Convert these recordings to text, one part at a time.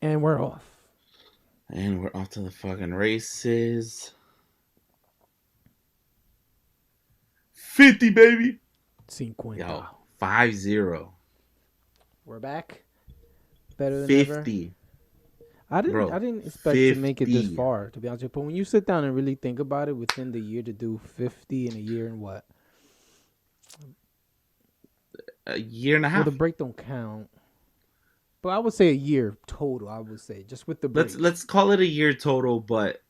And we're off. And we're off to the fucking races. 50, baby. 50. Yo, 5-0. We're back. Better than ever. 50. I Bro, didn't expect to make it this 50. far, to be honest with you. But when you sit down and really think about it, within the year to do 50 in a year and what? A year and a Well, half. the break don't count. But I would say a year total, I would say, just with the break. Let's call it a year total, but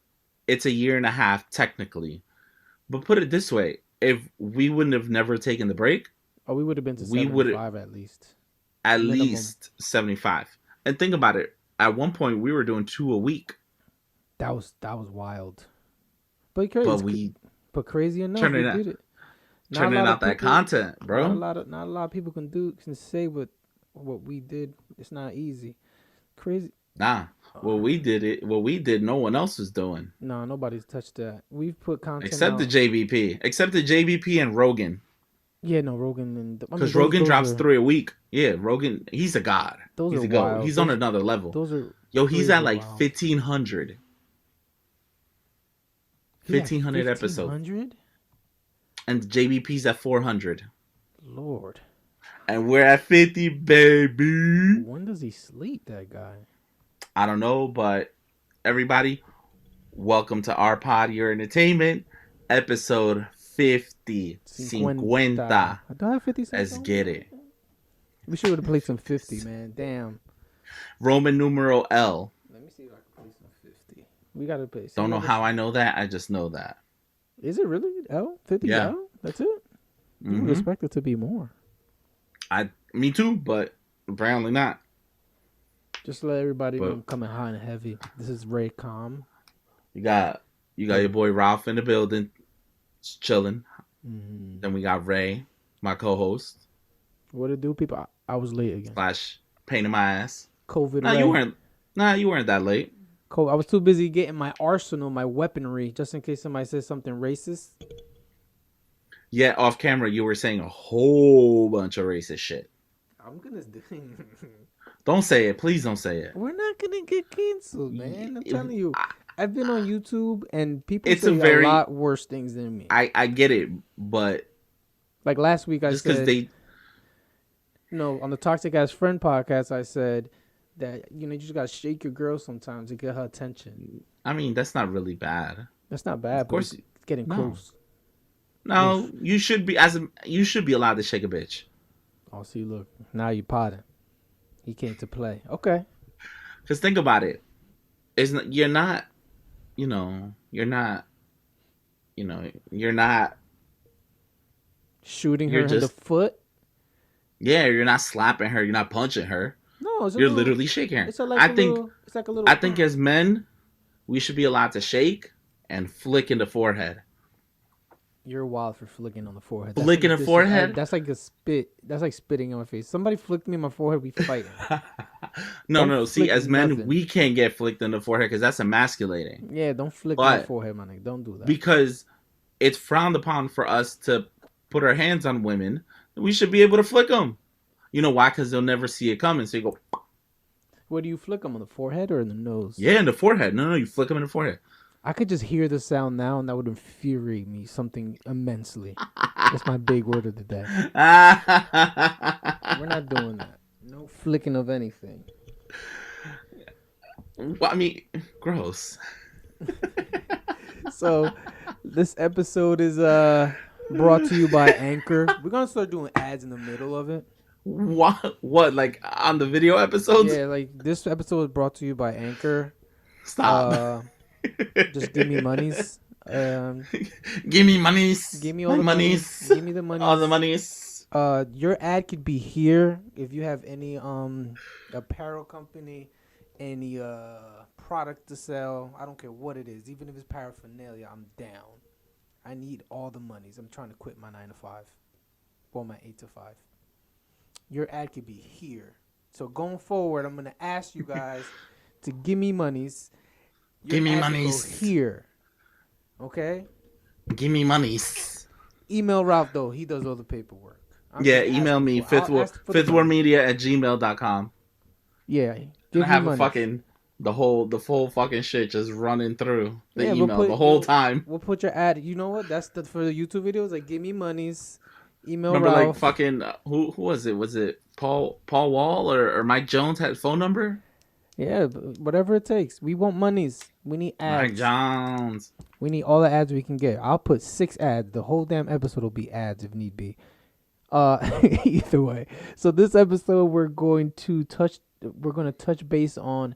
it's a year and a half technically. But put it this way, if we wouldn't have never taken the break, Oh, we would have been to we would 75 at least. at Minimum. least 75. And think about it. At one point we were doing 2 a week. That was wild. But we crazy enough, we turning out did it. turning out that content, bro. Not a lot of people can say what we did. It's not easy. Crazy. Nah. What we did, no one else was doing. No, nobody's touched that. We've put content Except out. the JVP and Rogan. Yeah, no, Rogan and Because Rogan drops 3 a week. Yeah, Rogan, he's a god. Those He's are a goat. wild. He's on another level. Those are he's at like wild. 1,500. 1,500 episodes. 1,500? And JVP's at 400. Lord. And we're at 50, baby. When does he sleep, that guy? I don't know, but everybody, welcome to our pod, your entertainment, episode 50. 50. Do I have 50 cents? Let's get it. We should have played some 50, man. Damn. Roman numeral L. Let me see if I can play some 50. We got to play. Don't know how I know that. I just know that. Is it really L? 50 Yeah. L? That's it? You would expect it to be more. Me too, but apparently not. Just to let everybody know I'm coming hot and heavy. This is Ray Calm. You got your boy Ralph in the building, just chilling. Mm-hmm. Then we got Ray, my co-host. What it do, people? I was late again. / pain in my ass. COVID. No, Ray. you weren't that late. I was too busy getting my arsenal, my weaponry, just in case somebody says something racist. Yeah, off camera, you were saying a whole bunch of racist shit. I'm gonna do. Don't say it. Please don't say it. We're not gonna get canceled, man. I'm telling you. I've been on YouTube and people It's say a lot worse things than me. I get it, but like last week I just because said, on the Toxic Ass Friend podcast, I said that you just gotta shake your girl sometimes to get her attention. I mean, that's not really bad. That's not bad. Of course, it's getting close. No, you should be allowed to shake a bitch. Oh, see, look, now you potting. He came to play. Okay. Because think about it. You're not shooting her in the foot. Yeah, you're not slapping her. You're not punching her. No, you're literally shaking her. It's like a little. I think as men, we should be allowed to shake and flick in the forehead. You're wild for flicking on the forehead. Flicking the forehead? That's like a spit. That's like spitting on my face. Somebody flicked me in my forehead, we fighting. No. See, as men, we can't get flicked in the forehead because that's emasculating. Yeah, don't flick my forehead, my nigga. Don't do that. Because it's frowned upon for us to put our hands on women. We should be able to flick them. You know why? Because they'll never see it coming. So you go. Where do you flick them? On the forehead or in the nose? Yeah, in the forehead. No, you flick them in the forehead. I could just hear the sound now, and that would infuriate me something immensely. That's my big word of the day. We're not doing that. No flicking of anything. Well, I mean, gross. So, this episode is brought to you by Anchor. We're gonna start doing ads in the middle of it. What? Like on the video episodes? Yeah, like this episode is brought to you by Anchor. Stop. Just give me monies. Give me monies. Give me all the monies. Give me the monies. All the monies. Your ad could be here if you have any apparel company, any product to sell. I don't care what it is, even if it's paraphernalia. I'm down. I need all the monies. I'm trying to quit my 9 to 5, or my 8 to 5. Your ad could be here. So going forward, I'm gonna ask you guys to give me monies. Give me monies here. Okay? Give me monies. Email Ralph, though. He does all the paperwork. Email me, fifthwardmedia@gmail.com. Yeah. And I Give me have a monies. fucking the full fucking shit just running through the Yeah, email the whole time. we'll put your ad. You know what? That's the for the YouTube videos. Like, give me monies. Email Remember, like Ralph. fucking who was it? Was it Paul Wall or Mike Jones had phone number? Yeah, whatever it takes. We want monies. We need Mike ads. Jones. We need all the ads we can get. I'll put 6 ads. The whole damn episode will be ads if need be. Either way. So this episode we're going to touch base on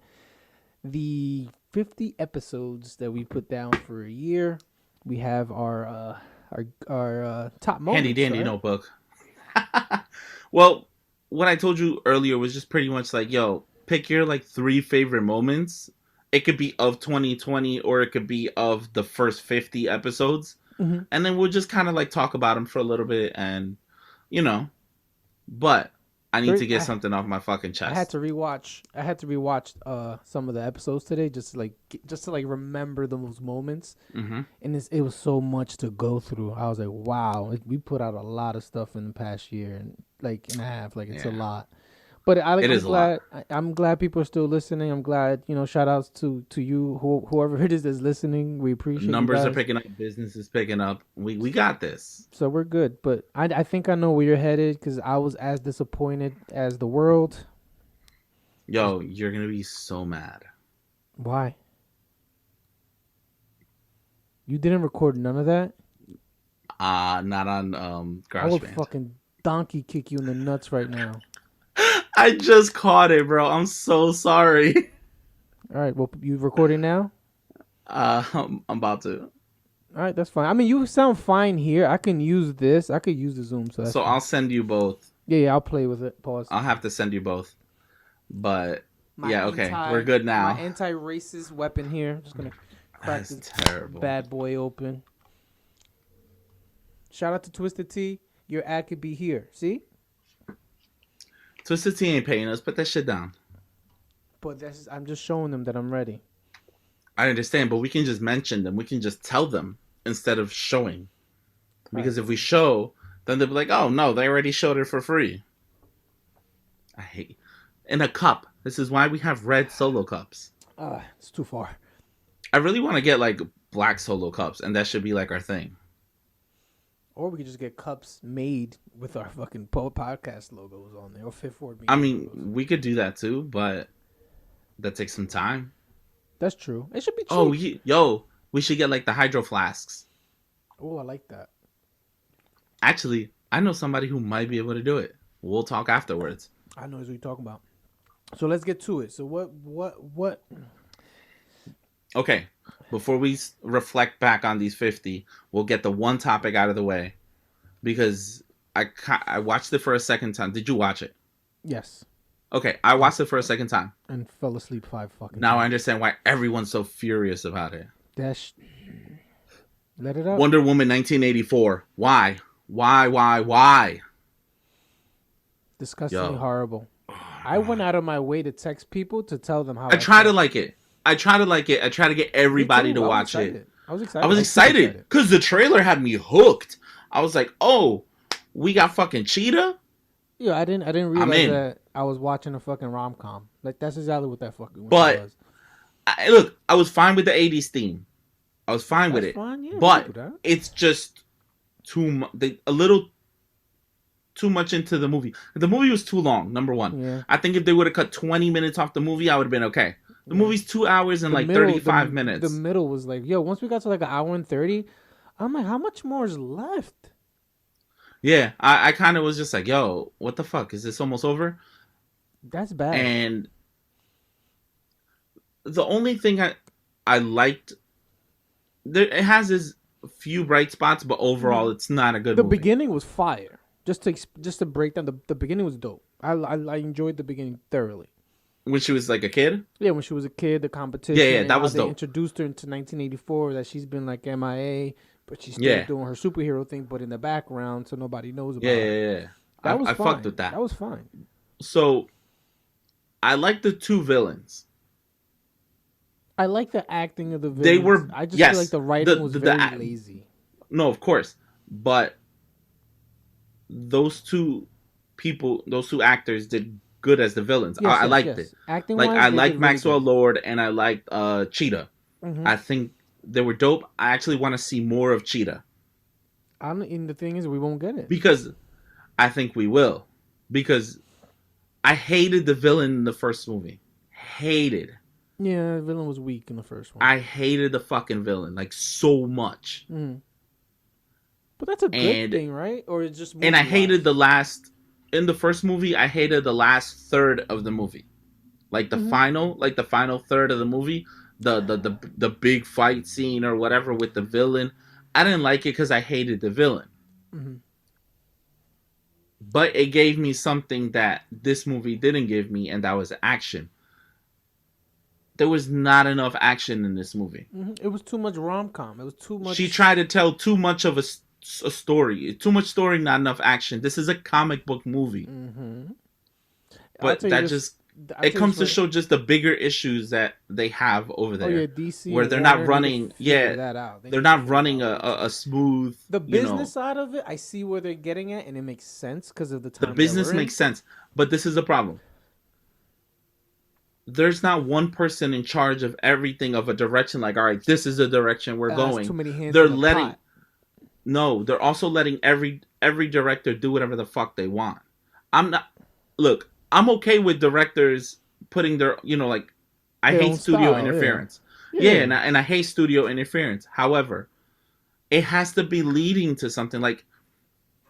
the 50 episodes that we put down for a year. We have our top moments. Handy dandy right? notebook. Well, what I told you earlier was just pretty much like, yo, pick your like 3 favorite moments. It could be of 2020 or it could be of the first 50 episodes. Mm-hmm. And then we'll just kind of like talk about them for a little bit and, you know, but I need to get something off my fucking chest. I had to rewatch some of the episodes today just to remember those moments. Mm-hmm. And it was so much to go through. I was like, wow, we put out a lot of stuff in the past year and and a half. Like, it's a lot. But I'm glad people are still listening. I'm glad, shout outs to you, whoever it is that's listening. We appreciate Numbers you guys. are picking up, business is picking up. We got this. So we're good. But I think I know where you're headed because I was as disappointed as the world. Yo, you're going to be so mad. Why? You didn't record none of that? Not on GarageBand. I would fucking donkey kick you in the nuts right now. I just caught it, bro. I'm so sorry. All right, well, you recording now? I'm about to. All right, that's fine. I mean, you sound fine here. I can use this. I could use the Zoom. So I'll send you both. Yeah, I'll play with it. Pause. I'll have to send you both. But okay, we're good now. My anti-racist weapon here. Just gonna crack this terrible bad boy open. Shout out to Twisted Tea. Your ad could be here. See? Twisted Tea ain't paying us. Put that shit down. But I'm just showing them that I'm ready. I understand, but we can just mention them. We can just tell them instead of showing. Because if we show, then they'll be like, oh, no, they already showed it for free. I hate. In a cup. This is why we have red Solo cups. It's too far. I really want to get, like, black Solo cups, and that should be, like, our thing. Or we could just get cups made with our fucking podcast logos on there. Or Fifth Ward Media I mean, logos. we could do that, too, but that takes some time. That's true. It should be cheap. Oh, we should get, like, the hydro flasks. Oh, I like that. Actually, I know somebody who might be able to do it. We'll talk afterwards. I know what you're talking about. So let's get to it. So what? Okay, before we reflect back on these 50, we'll get the one topic out of the way. Because I watched it for a second time. Did you watch it? Yes. Okay, I watched it for a second time. And fell asleep 5 fucking Now times. I understand why everyone's so furious about it. Let it out. Wonder Woman 1984. Why? Why? Disgustingly horrible. I went out of my way to text people to tell them how I try to like it. I try to get everybody to watch it. I was excited. I was excited because the trailer had me hooked. I was like, oh, we got fucking Cheetah? Yeah, I didn't realize that I was watching a fucking rom-com. Like, that's exactly what that fucking was. Look, I was fine with the 80s theme. I was fine with it. Fine, yeah, but it's just a little too much into the movie. The movie was too long, number one. Yeah. I think if they would have cut 20 minutes off the movie, I would have been okay. The movie's 2 hours and 35 minutes. The middle was like, yo, once we got to like an hour and 30, I'm like, how much more is left? Yeah, I kind of was just like, yo, what the fuck? Is this almost over? That's bad. And the only thing I liked, it has its few bright spots, but overall, it's not a good movie. The beginning was fire. Just to break down, the beginning was dope. I enjoyed the beginning thoroughly. When she was like a kid? Yeah, when she was a kid, the competition. Yeah, that was dope. They introduced her into 1984, that she's been like MIA, but she's still doing her superhero thing, but in the background, so nobody knows about her. Yeah. That was I fine. fucked with that. That was fine. So, I like the 2 villains. I like the acting of the villains. They were. I just feel like the writing was very lazy. No, of course, but those 2 people, those 2 actors did good as the villains. Yes, I yes, liked it. yes. Acting Like wise, I they did liked really Maxwell good. Lord and I liked Cheetah. Mm-hmm. I think they were dope. I actually want to see more of Cheetah And the thing is, we won't get it. because I think we will. Because I hated the villain in the first movie. Hated. Yeah, the villain was weak in the first one. I hated the fucking villain like so much. Mm. But that's a good And thing, right? Or it's just and I movie hated wise. the last in the first movie. I hated the last third of the movie, Mm-hmm. like the final third of the movie, the big fight scene or whatever with the villain. I didn't like it because I hated the villain, Mm-hmm. but it gave me something that this movie didn't give me, and that was action. There was not enough action in this movie. Mm-hmm. It was too much rom com. It was too She much. tried to tell too much of a story. Too much story, not enough action. This is a comic book movie. Mm-hmm. I'll But tell you that this. just I'll it tell you comes this to right. show just the bigger issues that they have over Oh yeah, there, DC where and they're not Warner need to running. figure Yeah, that out. They they're need to not figure it running out big time. a smooth. The You business know, side of it, I see where they're getting at, and it makes sense because of the the times that business we're in. makes sense, but this is a problem. There's not one person in charge of everything of a direction. Like, all right, this is the direction we're That's too going. many hands They're in the letting pot. no. They're also letting every director do whatever the fuck they want. I'm not. Look, I'm okay with directors putting their like I Their hate own studio style, yeah. interference. Yeah, Yeah. and I hate studio interference. However, it has to be leading to something like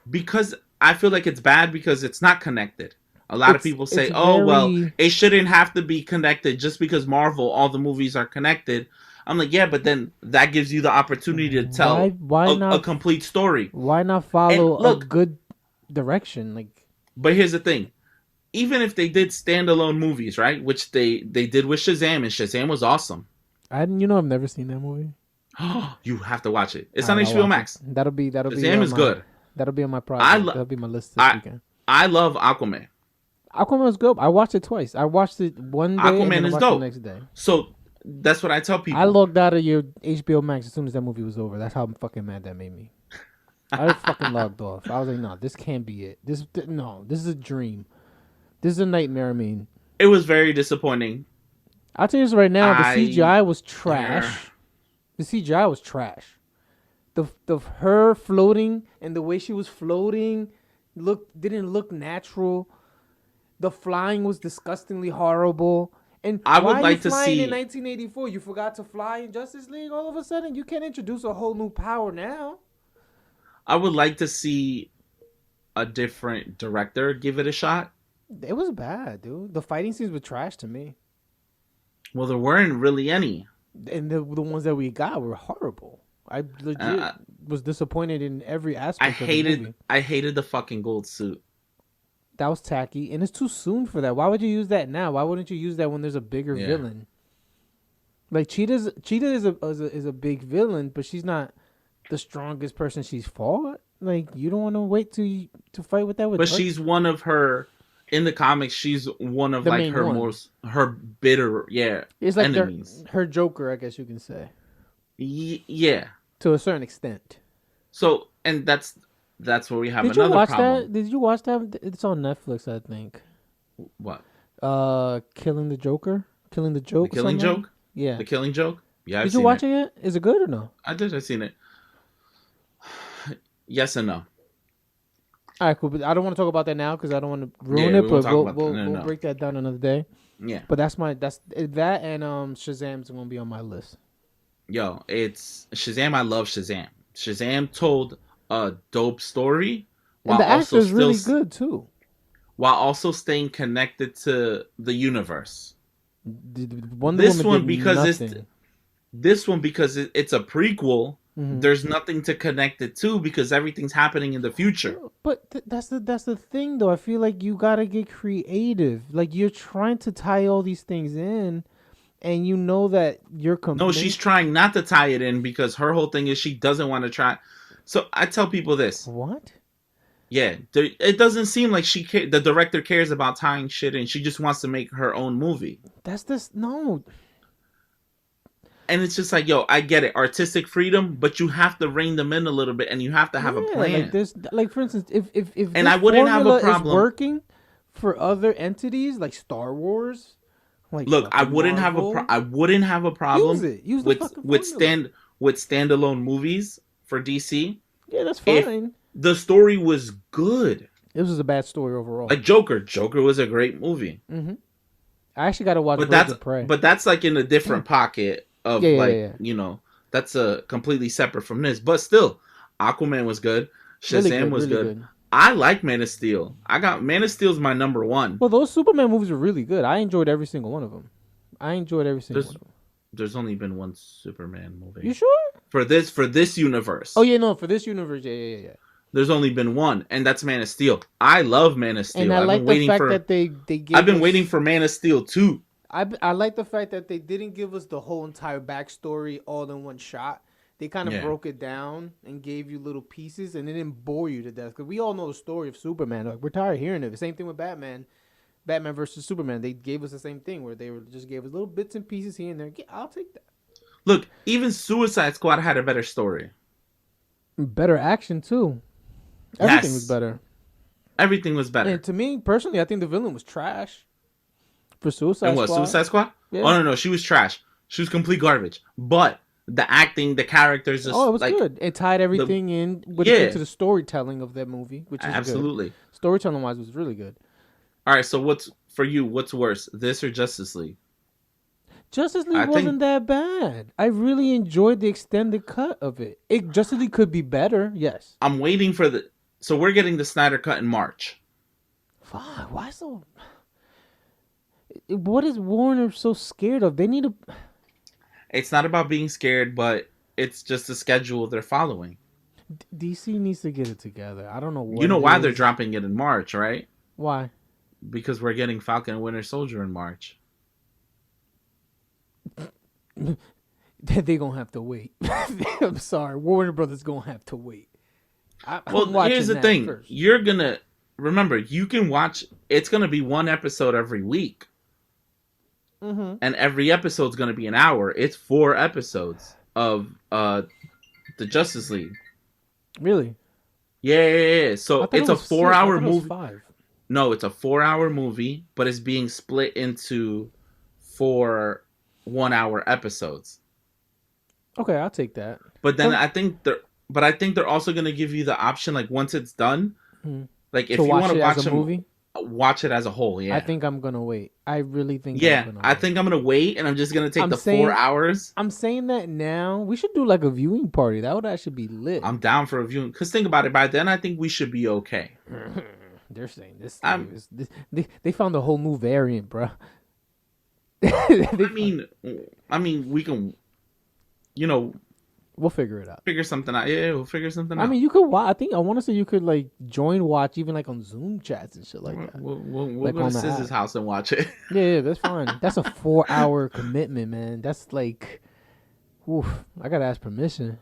because I feel like it's bad because it's not connected. A lot of people It's say, "Oh, well, very it shouldn't have to be connected just because Marvel all the movies are connected." I'm like, "Yeah, but then that gives you the opportunity to tell a complete story." why not And follow a look, good direction? Like but here's the thing. Even if they did standalone movies, right? Which they did with Shazam, and Shazam was awesome. I've never seen that movie. You have to watch it. It's All on right, I'll HBO watch it. Max. That'll be Shazam on is my good. that'll be on my I project. lo- That'll be my list this I weekend. I love Aquaman. Aquaman was good. I watched it twice. I watched it one day and then Aquaman I is watched it the dope. next day. So that's what I tell I people. logged out of your HBO Max as soon as that movie was over. That's how fucking mad that made me. I fucking logged off. I was like, no, this can't be it. This is a dream. This is a nightmare. I mean, It was very disappointing. I'll tell you this right now. The I CGI was trash. The CGI was trash. The her floating and the way she was floating didn't look natural. The flying was disgustingly horrible. And I why would are like you to flying in see 1984? You forgot to fly in Justice League all of a sudden? You can't introduce a whole new power now. I would like to see a different director give it a shot. It was bad, dude. The fighting scenes were trash to me. Well, there weren't really any. And the ones that we got were horrible. I legit Uh, was disappointed in every aspect of the movie. I hated the fucking gold suit. That was tacky, and it's too soon for that. Why would you use that now? Why wouldn't you use that when there's a bigger Yeah. villain? Like Cheetah is a big villain, but she's not the strongest person she's fought. Like you don't want to wait to fight with that with But her. she's one of her in the comics. She's one of The like main her one. most her bitter It's like enemies. her Joker, I guess you can say, Yeah. to a certain extent. So and that's where we have Did you another watch problem. that? Did you watch that? It's on Netflix, I think. What? Killing the Joker, Killing the The Joke, Killing something? Joke? Yeah. The Killing Joke? Yeah, I've Did you seen watch it. it yet? Is it good or no? I did. I've seen it. Yes and no. All right, cool. But I don't want to talk about that now because I don't want to ruin Yeah, it. we But won't talk we'll about that. we'll, No, we'll no. break that down another day. Yeah. But that's that and Shazam's gonna be on my list. Yo, it's Shazam. I love Shazam. Shazam told a dope story And while the also actor's still really good too. while also staying connected to the universe. Wonder This Woman one did because nothing. it's a prequel. Mhm. There's nothing to connect it to because everything's happening in the future. But that's the thing though. I feel like you gotta get creative. Like you're trying to tie all these things in, and you know that you're No, she's trying not to tie it in because her whole thing is she doesn't want to try. So I tell people this. What? Yeah, it doesn't seem like the director cares about tying shit in. She just wants to make her own movie. That's this no. And it's just like, yo, I get it, artistic freedom, but you have to rein them in a little bit, and you have to have a plan. Like this, like for instance, if And this I wouldn't have a formula is problem- working For other entities like Star Wars, like Look, fucking Marvel, I wouldn't have a use problem it. Use the with fucking formula. standalone movies for DC Yeah, that's if fine. the story was good. It was a bad story overall. Like Joker. Joker was a great movie. Hmm. I actually got to watch But Birds of Prey. that's like in a different pocket Yeah, of yeah, like, yeah. that's a completely separate from this. But still, Aquaman was good. Really Shazam good, was really good. good. I like Man of Steel. I got Man of Steel's my number one. Well, those Superman movies are really good. I enjoyed every single one of them. I enjoyed every single one There's of them. there's only been one Superman You movie sure? for this universe. Oh yeah, no, for this universe, yeah, yeah, yeah. There's only been one, and that's Man of Steel. I love Man of And Steel. I like the fact that they I've gave been us. waiting for Man of Steel 2. I like the fact that they didn't give us the whole entire backstory all in one shot. They kind of Yeah. broke it down and gave you little pieces, and it didn't bore you to death. Because we all know the story of Superman. Like we're tired of hearing it. The same thing with Batman. Batman versus Superman. They gave us the same thing where they were just gave us little bits and pieces here and there. Yeah, I'll take that. Look, even Suicide Squad had a better story. Better action too. Everything Yes. was better. Everything was better. And to me personally, I think the villain was trash for Suicide And what, Squad. Suicide Squad? Yeah. Oh, no, she was trash. She was complete garbage. But the acting, the characters, just Oh, it was like, good. It tied everything in with Yeah. into the storytelling of that movie, which is absolutely. good. Storytelling wise was really good. All right, so what's worse, this or Justice League? Justice League I wasn't think that bad. I really enjoyed the extended cut of it. Justice League could be better, yes. I'm waiting for so we're getting the Snyder Cut in March. Fuck, why so? What is Warner so scared of? They need to. It's not about being scared, but it's just the schedule they're following. DC needs to get it together. I don't know what. You know it why is. they're dropping it in March, right? Why? Because we're getting Falcon and Winter Soldier in March. They gonna have to wait. I'm sorry, Warner Brothers gonna have to wait. Well, here's the thing. First. You're gonna remember. You can watch. It's gonna be one episode every week, Mm-hmm. and every episode's gonna be an hour. It's 4 episodes of the Justice League. Really? Yeah. So it's a 4-hour movie. 5. No, it's a 4-hour movie, but it's being split into 4 1-hour episodes. Okay, I'll take that. But then I think they're also gonna give you the option, like once it's done, like if you want to watch a movie, watch it as a whole. Yeah, I think I'm gonna wait. I really think. Yeah, I think I'm gonna wait, and I'm just gonna take 4 hours. I'm saying that now. We should do like a viewing party. That would actually be lit. I'm down for a viewing. Cause think about it. By then, I think we should be okay. They're saying this. They found a whole new variant, bro. I mean, we can, we'll figure it out. figure something out. Yeah, we'll figure something out. I mean, you could watch. I want to say you could like join watch even like on Zoom chats and shit like that. We'll like go to Siz's house and watch it. Yeah, that's fine. That's a 4-hour commitment, man. That's like, oof, I gotta ask permission.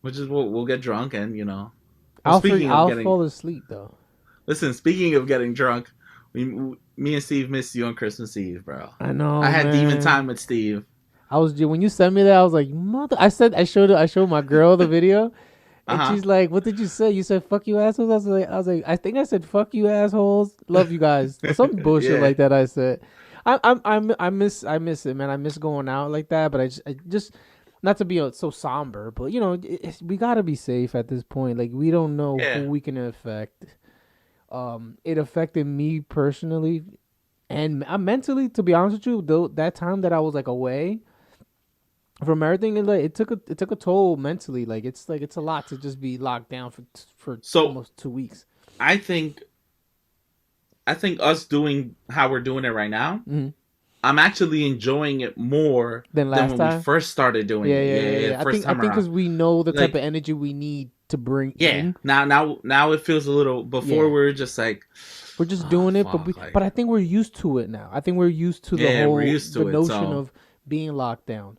Which is we'll get drunk and I'll fall asleep though. Listen, speaking of getting drunk, me and Steve missed you on Christmas Eve, bro. I know. I had man. demon time with Steve. When you sent me that, I was like, mother. I showed my girl the video, and she's like, "What did you say? You said fuck you assholes." I was like, I think I said fuck you assholes. Love you guys. Some bullshit like that. I said, I miss it, man. I miss going out like that, but I just not to be so somber, but we gotta be safe at this point. Like we don't know who we can affect. It affected me personally and mentally, to be honest with you, though, that time that I was like away from everything, it took a toll mentally. Like it's a lot to just be locked down for almost 2 weeks. I think us doing how we're doing it right now, I'm actually enjoying it more than when we first started doing it. Yeah. I think because we know the type of energy we need to bring in. Now it feels a little. Before we're just like, we're just doing it, but I think we're used to it now. I think we're used to the whole notion of being locked down.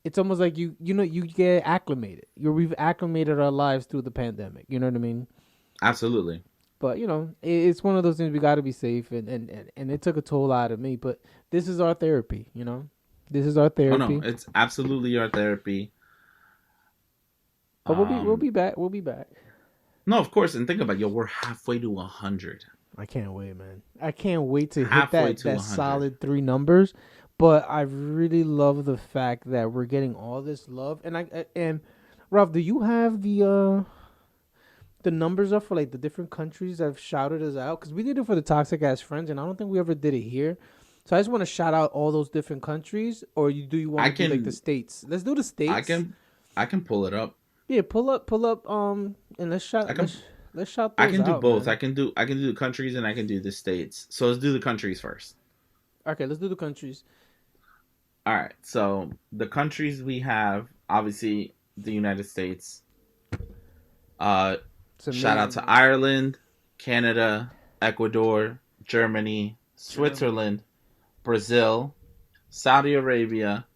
It's almost like you get acclimated. We've acclimated our lives through the pandemic. You know what I mean? Absolutely. But it's one of those things. We got to be safe, and it took a toll out of me. But this is our therapy. This is our therapy. Oh no, it's absolutely our therapy. But we'll be back. We'll be back. No, of course. And think about it, we're halfway to 100. I can't wait, man. I can't wait to hit halfway that to that 100. solid three numbers. But I really love the fact that we're getting all this love. And Ralph, do you have the numbers up for like the different countries that have shouted us out? Because we did it for the Toxic Ass Friends, and I don't think we ever did it here. So I just want to shout out all those different countries, or do you want I to do like the can, states? Let's do the I states. can, I can pull it up. Yeah, pull up, and I can, let's shout I those can do out, both. man. I can do the countries and I can do the states. So let's do the countries first. Okay, let's do the countries. All right. So the countries we have, obviously, the United States. Uh, It's Shout out amazing, to man. Ireland, Canada, Ecuador, Germany, Germany. Switzerland, Brazil, Saudi Arabia,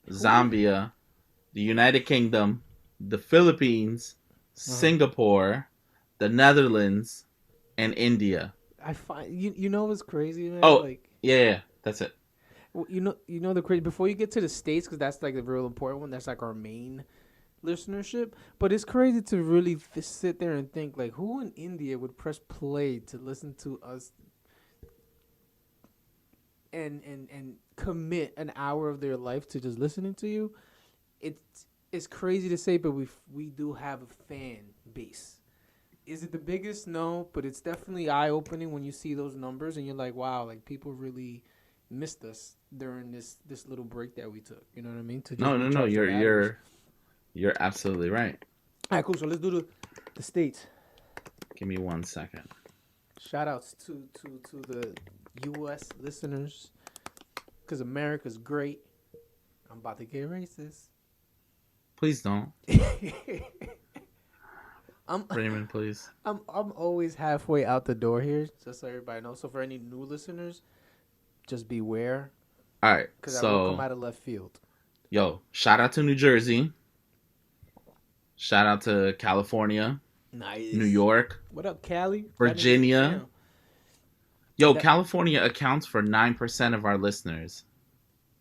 Who? Zambia, the United Kingdom, the Philippines, Uh-huh. Singapore, the Netherlands, and India. I find you know what's crazy, man. Oh, Like yeah, yeah, that's it. you know the crazy before you get to the states because that's like the real important one. That's like our main listenership. But it's crazy to really sit there and think like who in India would press play to listen to us and commit an hour of their life to just listening to you. It's crazy to say, but we do have a fan base. Is it the biggest? No, but it's definitely eye opening when you see those numbers and you're like, wow, like people really missed us during this little break that we took. You know what I mean? To just No, no, no. recharge the You're batteries. you're you're absolutely right. All right, cool. So let's do the states. Give me 1 second. Shout outs to the U.S. listeners because America's great. I'm about to get racist. Please don't, I'm Raymond. Please. I'm always halfway out the door here, just so everybody knows. So for any new listeners, just beware, All right. because I will come So, out of left field. yo, shout out to New Jersey. Shout out to California, New Nice. York, What up, Cali? That nigga's Virginia. damn. Yo, That California accounts for 9% of our listeners.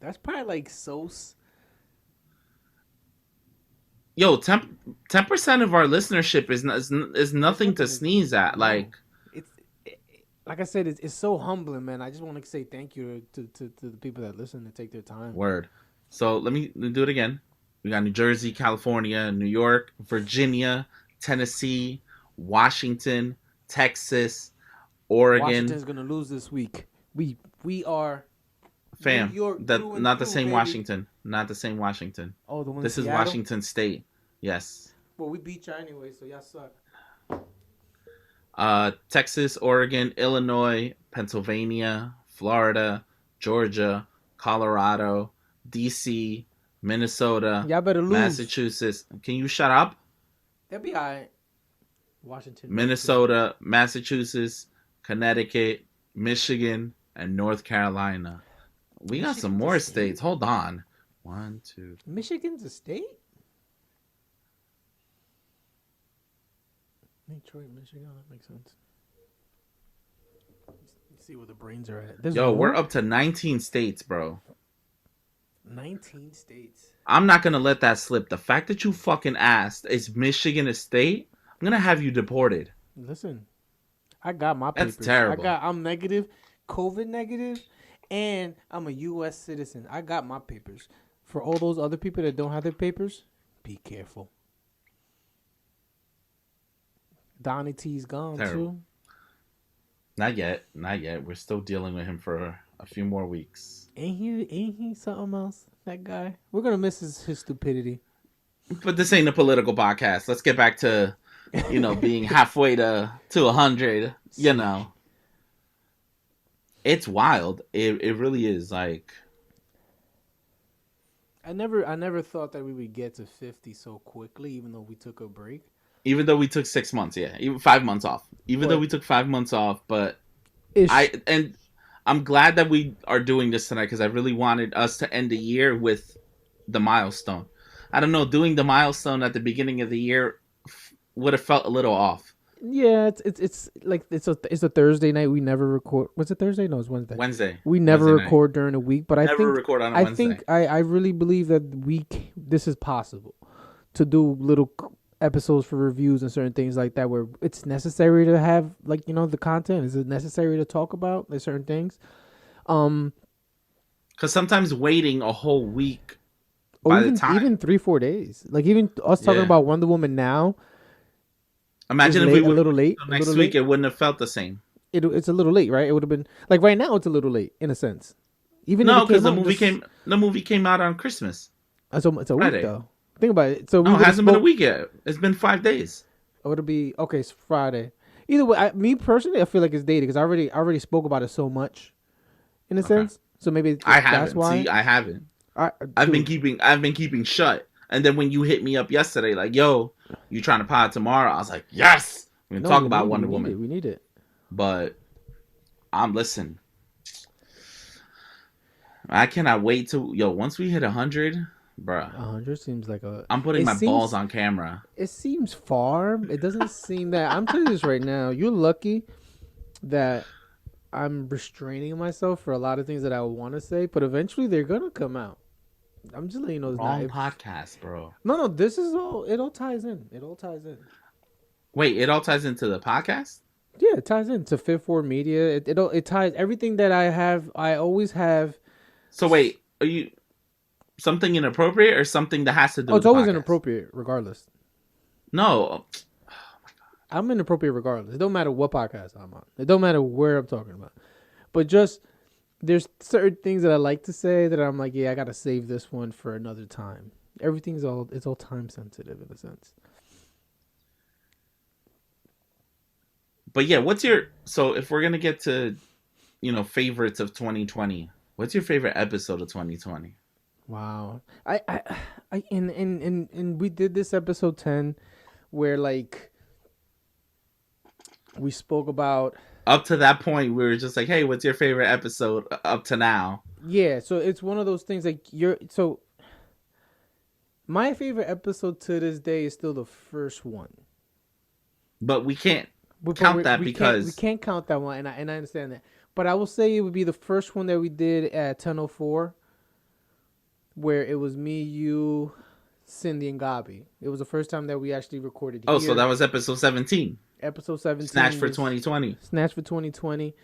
that's probably like Yo, 10% of our listenership is it's nothing to nothing. sneeze at. No, Like, like I said, it's so humbling, man. I just want to say thank you to the people that listen to take their time. word. So let me do it again. We got New Jersey, California, New York, Virginia, Tennessee, Washington, Texas, Oregon. Washington's gonna lose this week. We are New Fam, York that through and not the through, same baby. Washington. Not the same Washington. Oh, the one in This is Seattle. Washington State. Yes. Well, we beat you anyway, so y'all suck. Texas, Oregon, Illinois, Pennsylvania, Florida, Georgia, Colorado, DC, Minnesota, Y'all better lose. Massachusetts. Can you shut up? They'll be alright. Washington better too. Minnesota, Massachusetts, Connecticut, Michigan, and North Carolina. We got some Michigan's a more state. states. Hold on. One, two. Michigan's a state. Detroit, Michigan. That makes sense. You see where the brains are at. There's Yo, we're more. up to 19 states, bro. 19 states. I'm not gonna let that slip. The fact that you fucking asked, is Michigan a state? I'm gonna have you deported. Listen, I got my That's papers. terrible. I'm negative, COVID negative, and I'm a U.S. citizen. I got my papers. For all those other people that don't have their papers, be careful. Donnie T's gone Terrible. too. Not yet. Not yet. We're still dealing with him for a few more weeks. Ain't he something else? That guy. We're gonna miss his stupidity. But this ain't a political podcast. Let's get back to, being halfway to 100. See, It's wild. It really is. Like, I never thought that we would get to 50 so quickly, even though we took a break. even though we took 6 months, yeah, even 5 months off. Even though But we took 5 months off, but ish. I'm glad that we are doing this tonight because I really wanted us to end the year with the milestone. I don't know, doing the milestone at the beginning of the year would have felt a little off. Yeah, it's like it's a Thursday night. We never record. Was it Thursday? No, it's Wednesday. Wednesday, We never Wednesday night. record during the week, but I Never think record on a I Wednesday. think I really believe that this is possible to do little episodes for reviews and certain things like that, where it's necessary to have like the content. Is it necessary to talk about like certain things? Um, Because sometimes waiting a whole week or by the even time. 3-4 days. Like even us talking Yeah. about Wonder Woman now is Imagine if we late, a would little wait late, until a little next week, late. it wouldn't have felt the same. It's a little late, right? It would have been like right now. It's a little late in a sense. Even if No, it because came out this, the movie came out on Christmas, it's a week Friday. though. Think about it. So we No, it would have hasn't been a spoke. week yet. It's been 5 days. It would be okay. It's Friday. Either way, me personally, I feel like it's dated because I already spoke about it so much, in a Okay. sense. So maybe I that's haven't. why. See, I haven't. I I've dude, been keeping shut. And then when you hit me up yesterday, like, yo, you trying to pod tomorrow? I was like, yes, we can no, talk we about need it. We Wonder need it. Woman. We need it. But I'm listen. I cannot wait to once we hit 100, bruh. 100 seems like a. I'm putting It my balls seems. on camera. It seems far. It doesn't seem that. I'm telling you this right now. You're lucky that I'm restraining myself for a lot of things that I want to say, but eventually they're gonna come out. I'm just letting you know it's not. Wrong podcast, bro. No. This is all. It all ties in. It all ties in. Wait, it all ties into the podcast? Yeah, it ties in to Fifth Ward Media. It ties everything that I have. I always have. So wait, are you something inappropriate or something that has to do Oh, with it's the always podcast? inappropriate, regardless. No. I'm inappropriate regardless. It don't matter what podcast I'm on. It don't matter where I'm talking about. But just there's certain things that I like to say that I'm like, yeah, I gotta save this one for another time. It's all time sensitive in a sense. But yeah, so if we're gonna get to favorites of 2020, what's your favorite episode of 2020? Wow. And we did this episode 10 where like we spoke about Up to that point, we were just like, hey, what's your favorite episode up to now? yeah, so it's one of those things like my favorite episode to this day is still the first one. But we can't But count that we because can't count that one, and I understand that. But I will say it would be the first one that we did at 10:04, where it was me, you, Cindy, and Gabi. It was the first time that we actually recorded here. so that was episode 17. Episode 17. Snatch for 2020. Snatch for 2020.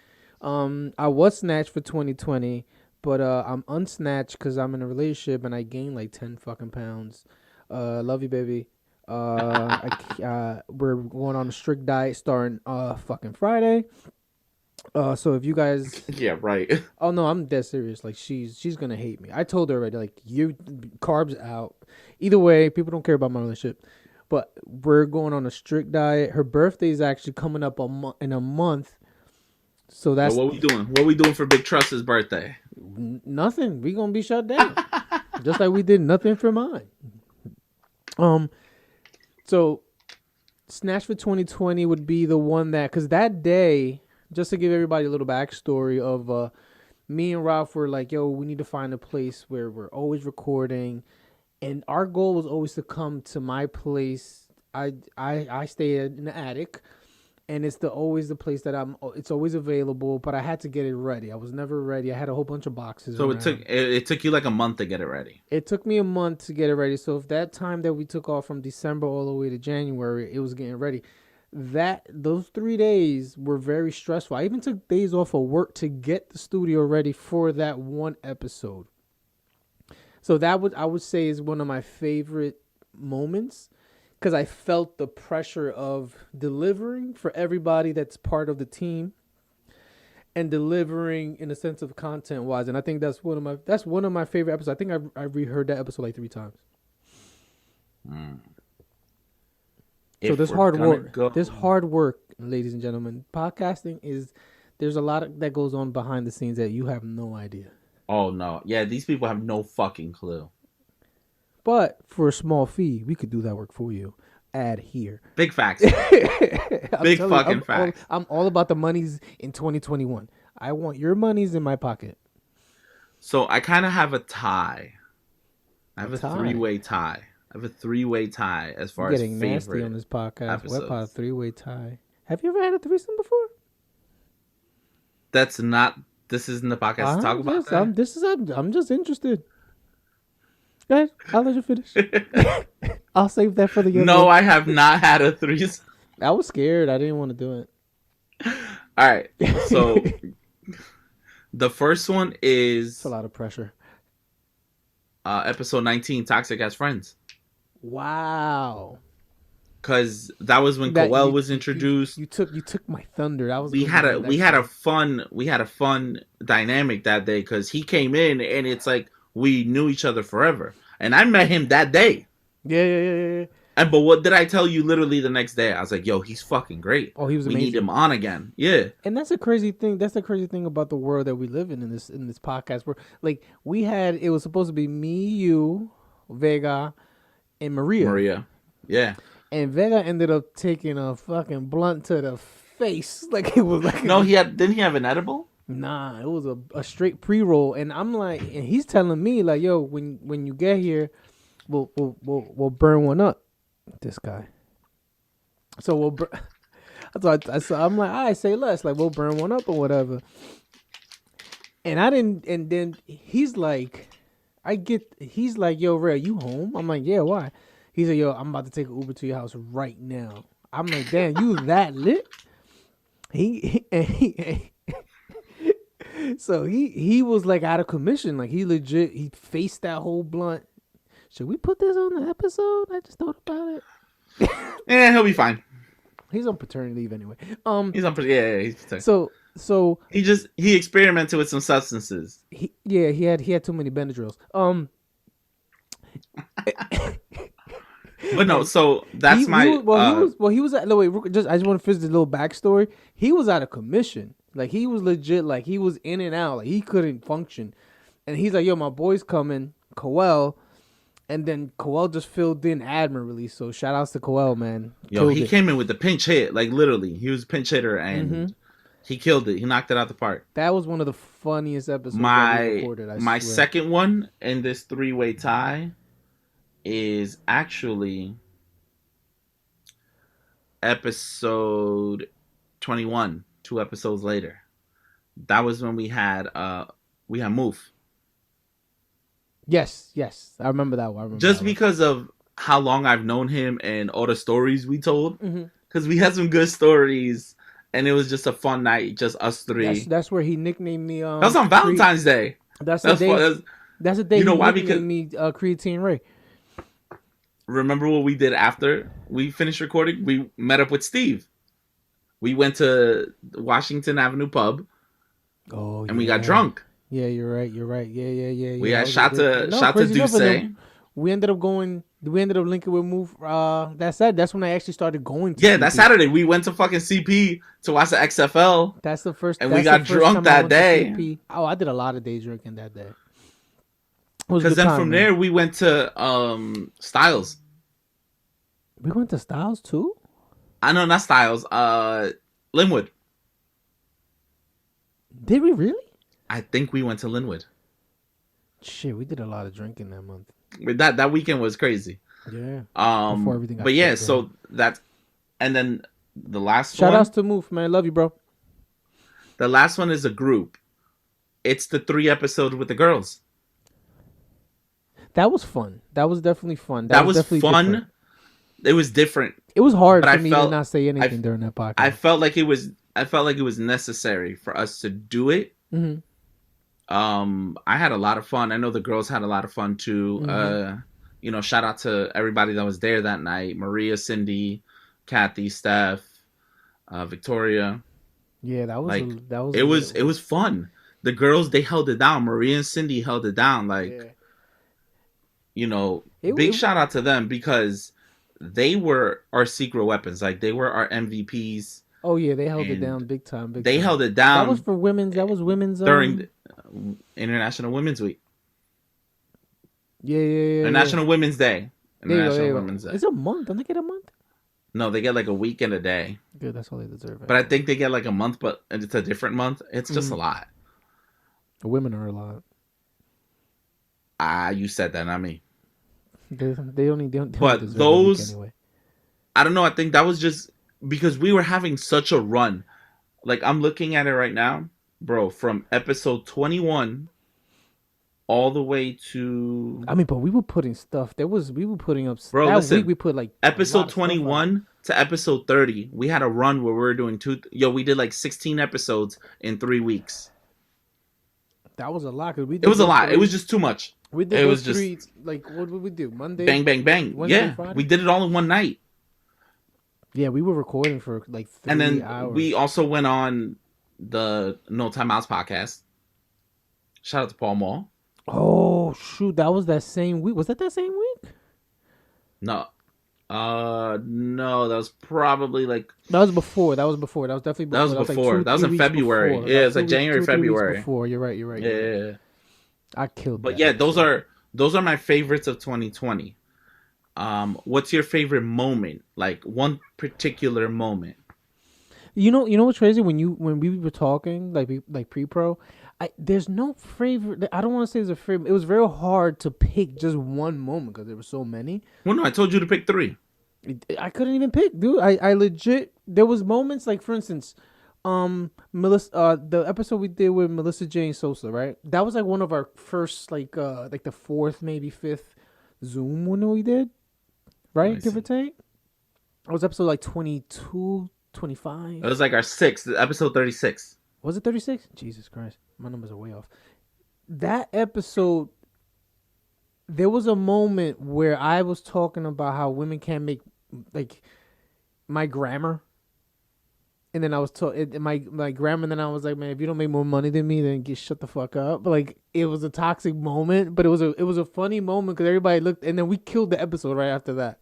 I was snatched for 2020, but I'm unsnatched because I'm in a relationship and I gained like 10 fucking pounds. Love you, baby. We're going on a strict diet starting fucking Friday. So if you guys, Yeah, right. oh no, I'm dead serious. Like she's gonna hate me. I told her already. Like you, carbs out. Either way, people don't care about my relationship. But we're going on a strict diet. Her birthday is actually coming up in a month. So that's What we doing? What we doing for Big Trust's birthday? nothing. We gonna be shut down, just like we did nothing for mine. So Snatch for 2020 would be the one that, because that day, just to give everybody a little backstory of me and Ralph were like, yo, we need to find a place where we're always recording. And our goal was always to come to my place. I stay in the attic, and it's always the place that it's always available, but I had to get it ready. I was never ready. I had a whole bunch of boxes So around. it took you like a month to get it ready. It took me a month to get it ready. So if that time that we took off from December all the way to January, it was getting ready. Those 3 days were very stressful. I even took days off of work to get the studio ready for that one episode. So I would say is one of my favorite moments because I felt the pressure of delivering for everybody that's part of the team and delivering in a sense of content wise. And I think that's one of my favorite episodes. I think I reheard that episode like 3 times. So this hard work, ladies and gentlemen, podcasting there's a lot that goes on behind the scenes that you have no idea. Oh no, yeah, these people have no fucking clue. But for a small fee, we could do that work for you. Add here. Big facts. Big fucking facts. I'm all about the monies in 2021. I want your monies in my pocket. So I kind of have a tie. I have a tie? three-way tie. I have a three-way tie as far as Getting favorite nasty on this podcast. episodes. What about a 3-way tie? Have you ever had a threesome before? That's not. This isn't the podcast to talk about that. I'm just interested. Go ahead. I'll let you finish. I'll save that for the young No, one. I have not had a threesome. I was scared. I didn't want to do All right. So it. the first one It's a is lot of pressure. episode 19, Toxic as Friends. Wow. Because that was when That Coel was introduced. you took my thunder. That was we gonna be had my a we next had a one. fun dynamic that day because he came in and it's like we knew each other forever. And I met him that day. Yeah. And but what did I tell you literally the next day? I was like, yo, he's fucking great. Oh, he was We amazing. need him on again. Yeah. And that's a crazy thing. That's the crazy thing about the world that we live in this podcast. Where like it was supposed to be me, you, Vega, and Maria. Yeah. And Vega ended up taking a fucking blunt to the face. Like it was like No, didn't he have an edible? nah, it was a straight pre-roll. And I'm like, and he's telling me like, yo, when you get here, we'll burn one up. This guy. So we'll burn. So I'm like, I say less. Like we'll burn one up or whatever. And I didn't. And then he's like, he's like, yo, Ray, you home? I'm like, yeah, why? He said, yo, I'm about to take an Uber to your house right now. I'm like, damn, you that lit? So he was like out of commission. Like he faced that whole blunt. Should we put this on the episode? I just thought about it. Yeah, he'll be fine. He's on paternity leave anyway. He's on. Yeah, he's fine. So he experimented with some substances. he had too many Benadryls. But no, so that's he my. he was at no wait. I just want to finish the little backstory. He was out of commission. Like he was legit. Like he was in and out. Like he couldn't function. And he's like, yo, my boy's coming, Coel. And then Coel just filled in admirably. So shout outs to Coel, man. Yo, he came in with the pinch hit. Like literally, he was a pinch hitter and he killed it. He knocked it out the park. That was one of the funniest episodes that we recorded. My second one in this 3-way tie is actually episode 21, 2 episodes later. That was when we had Moof. Yes, I remember that one. Because of how long I've known him and all the stories we told, because we had some good stories, and it was just a fun night, just us three. That's where he nicknamed me. That was on Valentine's Day. That's the day. That's the day. You know why? Because me Creatine Ray. Remember what we did after we finished recording? We met up with Steve. We went to Washington Avenue pub. Oh, and we got drunk. Yeah, you're right. Yeah. We had shot to Duce. We ended up linking with Move. That's when I actually started going to CP. that Saturday. We went to fucking CP to watch the XFL. That's the first. And we got drunk that day. Oh, I did a lot of days drinking that day. Because then from there we went to Styles. We went to Styles too? I know, not Styles. Linwood. Did we really? I think we went to Linwood. Shit, we did a lot of drinking that month. That weekend was crazy. Yeah. Before everything got shut down. So that's, and then the last one. Shout outs to Moof, man. Love you, bro. The last one is a group. It's the 3 episode with the girls. That was fun. That was definitely fun. That was fun. Different. It was different. It was hard for me to not say anything during that podcast. I felt like it was necessary for us to do it. Mm-hmm. I had a lot of fun. I know the girls had a lot of fun too. Mm-hmm. Shout out to everybody that was there that night. Maria, Cindy, Kathy, Steph, Victoria. Yeah, that was it was fun. The girls, they held it down. Maria and Cindy held it down. Big shout out to them because they were our secret weapons. Like they were our MVPs. Oh yeah, they held it down big time. They held it down. That was for women's. That was women's during the, International Women's Week. Yeah. International Women's Day. International Women's Day. It's a month. Don't they get a month? No, they get like a week and a day. Good, that's all they deserve. But I think they get like a month, but it's a different month. It's just a lot. The women are a lot. You said that, not me. They only don't. But those, anyway. I don't know. I think that was just because we were having such a run. Like I'm looking at it right now, bro. From episode 21 all the way to. I mean, but we were putting stuff. We were putting up Bro, that week. listen. We put like a lot Episode of stuff out. 21 to episode 30, we had a run where we were doing we did like 16 episodes in 3 weeks. That was a lot. Cause we did It was a lot. 3. It was just too much. We did it those was 3. just Like, what did we do? Monday, bang, bang, bang. Wednesday, Yeah, Friday? we did it all in one night. Yeah, we were recording for like 3 And then hours. we also went on the No Time Outs podcast. Shout out to Paul Mall. Oh shoot, that was that same week. Was that same week? No. No, that was probably like. That was before. That was definitely before. That was before. Like that was in February. Before. Yeah, it's like January, February. Before. You're right. Yeah. I killed. But that yeah, episode. those are my favorites of 2020. What's your favorite moment? Like one particular moment. You know what's crazy when we were talking like pre-pro, there's no favorite. I don't want to say there's a favorite. It was very hard to pick just one moment because there were so many. Well, no, I told you to pick 3. I couldn't even pick, dude. I legit. There was moments like, for instance, Melissa, the episode we did with Melissa Jane Sosa, right? That was like one of our first like the 4th maybe 5th Zoom one we did, right? Give or take. It was episode like 22, 25. It was like our 6th, episode 36. Was it 36? Jesus Christ, my numbers are way off. That episode, there was a moment where I was talking about how women can't make like my grammar. And then I was my grammar, and then I was like, man, if you don't make more money than me, then shut the fuck up. But like, it was a toxic moment, but it was a funny moment because everybody looked, and then we killed the episode right after that.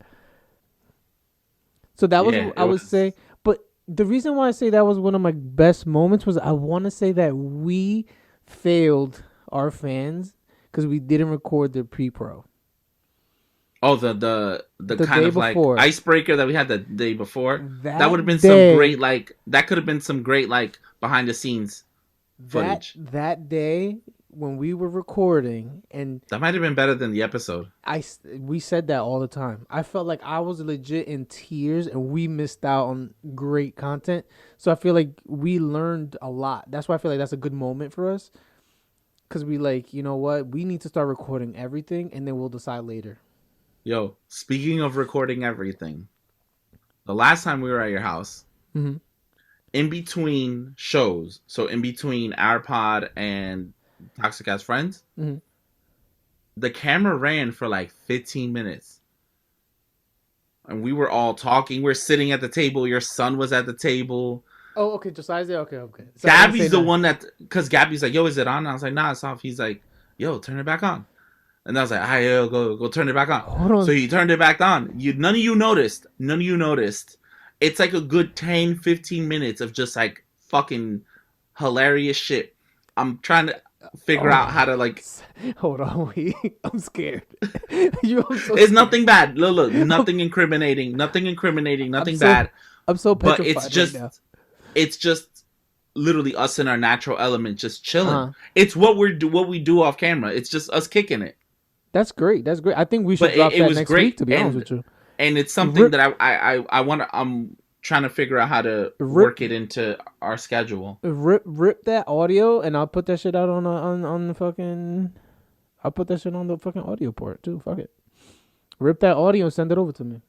So that was what I would say. But the reason why I say that was one of my best moments was I want to say that we failed our fans because we didn't record the pre-pro. Oh, the kind of like icebreaker that we had the day before. That would have been some great like. That could have been some great like behind the scenes footage. That day when we were recording, and that might have been better than the episode. We said that all the time. I felt like I was legit in tears, and we missed out on great content. So I feel like we learned a lot. That's why I feel like that's a good moment for us, because we like, you know what, we need to start recording everything, and then we'll decide later. Yo, speaking of recording everything, the last time we were at your house, in between shows, so in between our pod and Toxic Ass Friends, the camera ran for like 15 minutes. And we were all talking. We're sitting at the table. Your son was at the table. Oh, okay. Josiah's there? Okay. So Gabby's the one that... Because Gabby's like, yo, is it on? And I was like, nah, it's off. He's like, yo, turn it back on. And I was like, all right, yo, go turn it back on. Hold on. So he turned it back on. None of you noticed. It's like a good 10, 15 minutes of just like fucking hilarious shit. I'm trying to figure out how to like... Hold on, wait. I'm scared. It's nothing bad. Look, nothing incriminating. Nothing bad. I'm so petrified. But it's just literally us in our natural element, just chilling. It's what we do off camera. It's just us kicking it. That's great. I think we should drop that next week, to be honest with you. And it's something that I want to... I'm trying to figure out how to work it into our schedule. Rip that audio, and I'll put that shit out on the fucking... I'll put that shit on the fucking audio port, too. Fuck it. Rip that audio and send it over to me.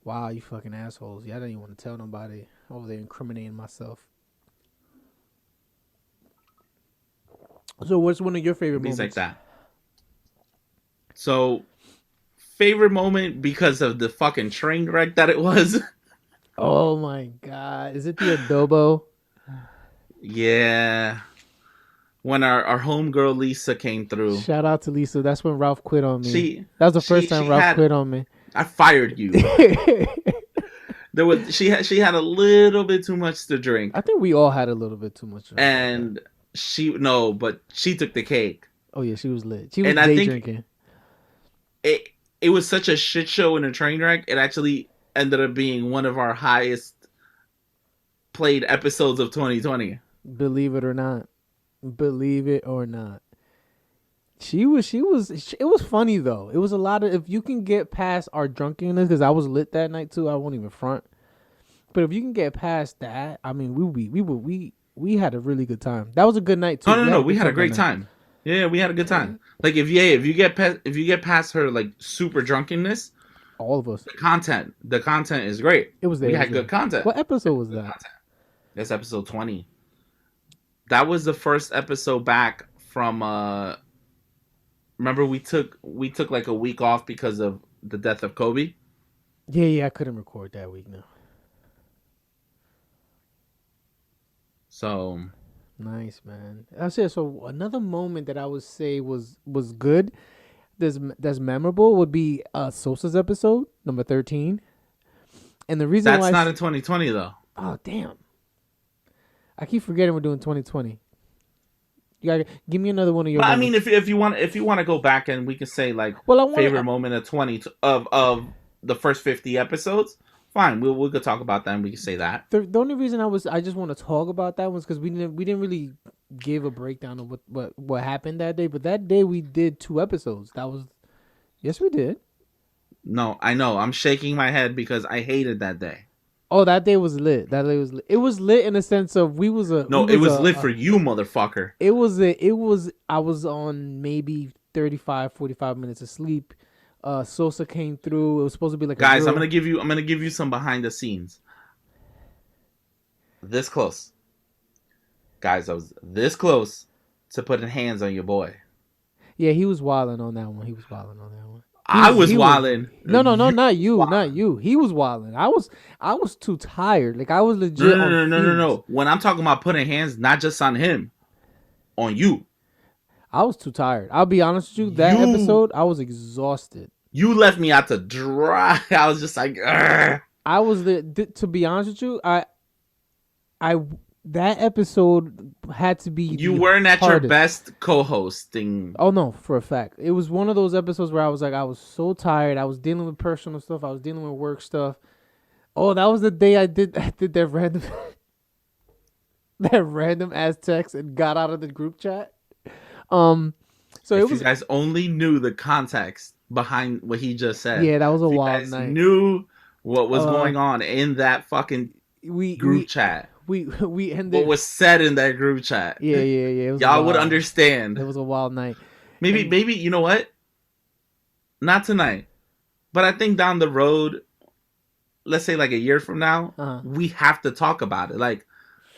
Wow, you fucking assholes. Yeah, I didn't even want to tell nobody. Over there incriminating myself. So what's one of your favorite moments? Things like that. So, favorite moment because of the fucking train wreck that it was. Oh my god. Is it the adobo? Yeah. When our homegirl Lisa came through. Shout out to Lisa. That's when Ralph quit on me. That was the first time Ralph quit on me. I fired you. She had a little bit too much to drink. I think we all had a little bit too much. And she took the cake. Oh yeah, she was lit. She was day drinking. It was such a shit show in a train wreck. It actually ended up being one of our highest played episodes of 2020. Believe it or not. It was funny though. It was a lot of, if you can get past our drunkenness, because I was lit that night too, I won't even front. But if you can get past that, I mean, we had a really good time. That was a good night too. No, we had a great time. Yeah, we had a good time. Like if you get past her like super drunkenness, All of us. the content is great. It was there. We It was had good there. content. What episode was Good that? content. That's episode 20. That was the first episode back from remember we took like a week off because of the death of Kobe. Yeah, yeah. I couldn't record that week. No. So Nice, man. That's it. So another moment that I would say was good. That's memorable would be Sosa's episode number 13. And the reason why that's not in 2020 though. oh damn, I keep forgetting we're doing 2020. You gotta give me another one of your. But I moments. mean, if you want to go back and we can say like Well, I want favorite moment of 20 of the first 50 episodes, fine. We could talk about that and we can say that. the only reason I just want to talk about that was because we didn't really give a breakdown of what happened that day. But that day we did 2 episodes. That was yes we did. No, I know. I'm shaking my head because I hated that day. Oh, that day was lit. That day was lit. It was lit in the sense of It was lit for you, motherfucker. It was I was on maybe 35, 45 minutes of sleep. Sosa came through. It was supposed to be like Guys, I'm gonna give you some behind the scenes. This close. Guys, I was this close to putting hands on your boy. Yeah, he was wilding on that one. He was wilding on that one. I was wilding. No, not you, not you. He was wilding. I was too tired. Like I was legit. No. When I'm talking about putting hands, not just on him, on you. I was too tired. I'll be honest with you. That episode, I was exhausted. You left me out to dry. I was just like, Argh. I was to be honest with you. I that episode had to be. You weren't at your best co-hosting. Oh no, for a fact. It was one of those episodes where I was like, I was so tired. I was dealing with personal stuff. I was dealing with work stuff. Oh, that was the day I did that random that random ass text and got out of the group chat. So if you guys only knew the context behind what he just said. Yeah, that was a wild night. night. Knew what was going on in that fucking group chat. We ended what was said in that group chat. Yeah. It was Y'all would understand. It was a wild night. Maybe you know what? Not tonight, but I think down the road, let's say like a year from now, we have to talk about it. Like,